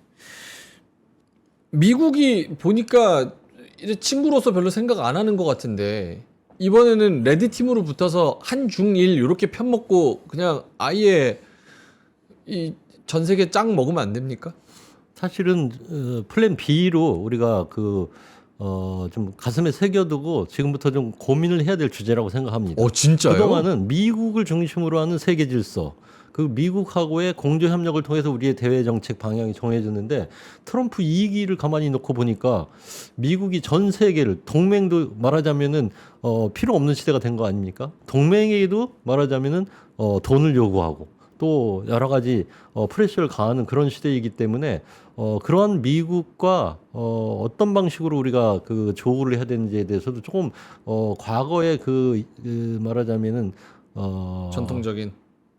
미국이 보니까 이제 친구로서 별로 생각 안 하는 것 같은데 이번에는 레드 팀으로 붙어서 한중일 이렇게 편먹고 그냥 아예 이 전 세계 짱 먹으면 안 됩니까? 사실은 플랜 B로 우리가 좀 가슴에 새겨두고 지금부터 좀 고민을 해야 될 주제라고 생각합니다. 진짜요? 그동안은 미국을 중심으로 하는 세계 질서, 그 미국하고의 공조 협력을 통해서 우리의 대외 정책 방향이 정해졌는데 트럼프 2기를 가만히 놓고 보니까 미국이 전 세계를 동맹도 말하자면은 필요 없는 시대가 된 거 아닙니까? 동맹에도 말하자면은 돈을 요구하고 또 여러 가지 프레셔를 가하는 그런 시대이기 때문에 그러한 미국과 어떤 방식으로 우리가 조우를 해야 되는지에 대해서도 조금 과거의 말하자면은 전통적인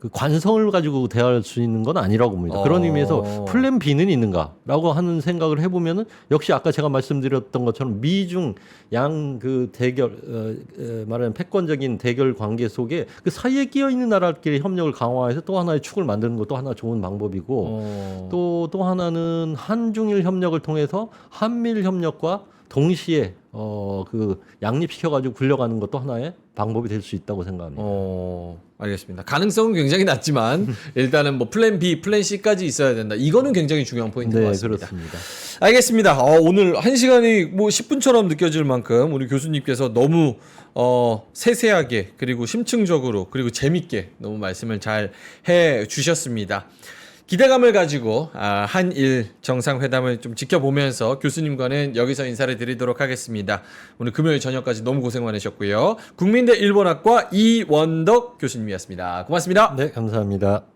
그 관성을 가지고 대할 수 있는 건 아니라고 봅니다. 그런 의미에서 플랜 B는 있는가라고 하는 생각을 해보면은 역시 아까 제가 말씀드렸던 것처럼 미중 양 그 대결 말하는 패권적인 대결 관계 속에 그 사이에 끼어 있는 나라끼리 협력을 강화해서 또 하나의 축을 만드는 것도 하나 좋은 방법이고 또 하나는 한중일 협력을 통해서 한미일 협력과 동시에 그 양립시켜 가지고 굴려가는 것도 하나의 방법이 될 수 있다고 생각합니다. 알겠습니다. 가능성은 굉장히 낮지만 일단은 뭐 플랜 B, 플랜 C까지 있어야 된다. 이거는 굉장히 중요한 포인트인 것 네, 같습니다. 그렇습니다. 알겠습니다. 오늘 1시간이 뭐 10분처럼 느껴질 만큼 우리 교수님께서 너무 세세하게 그리고 심층적으로 그리고 재밌게 너무 말씀을 잘 해 주셨습니다. 기대감을 가지고 한일 정상회담을 좀 지켜보면서 교수님과는 여기서 인사를 드리도록 하겠습니다. 오늘 금요일 저녁까지 너무 고생 많으셨고요. 국민대 일본학과 이원덕 교수님이었습니다. 고맙습니다. 네, 감사합니다.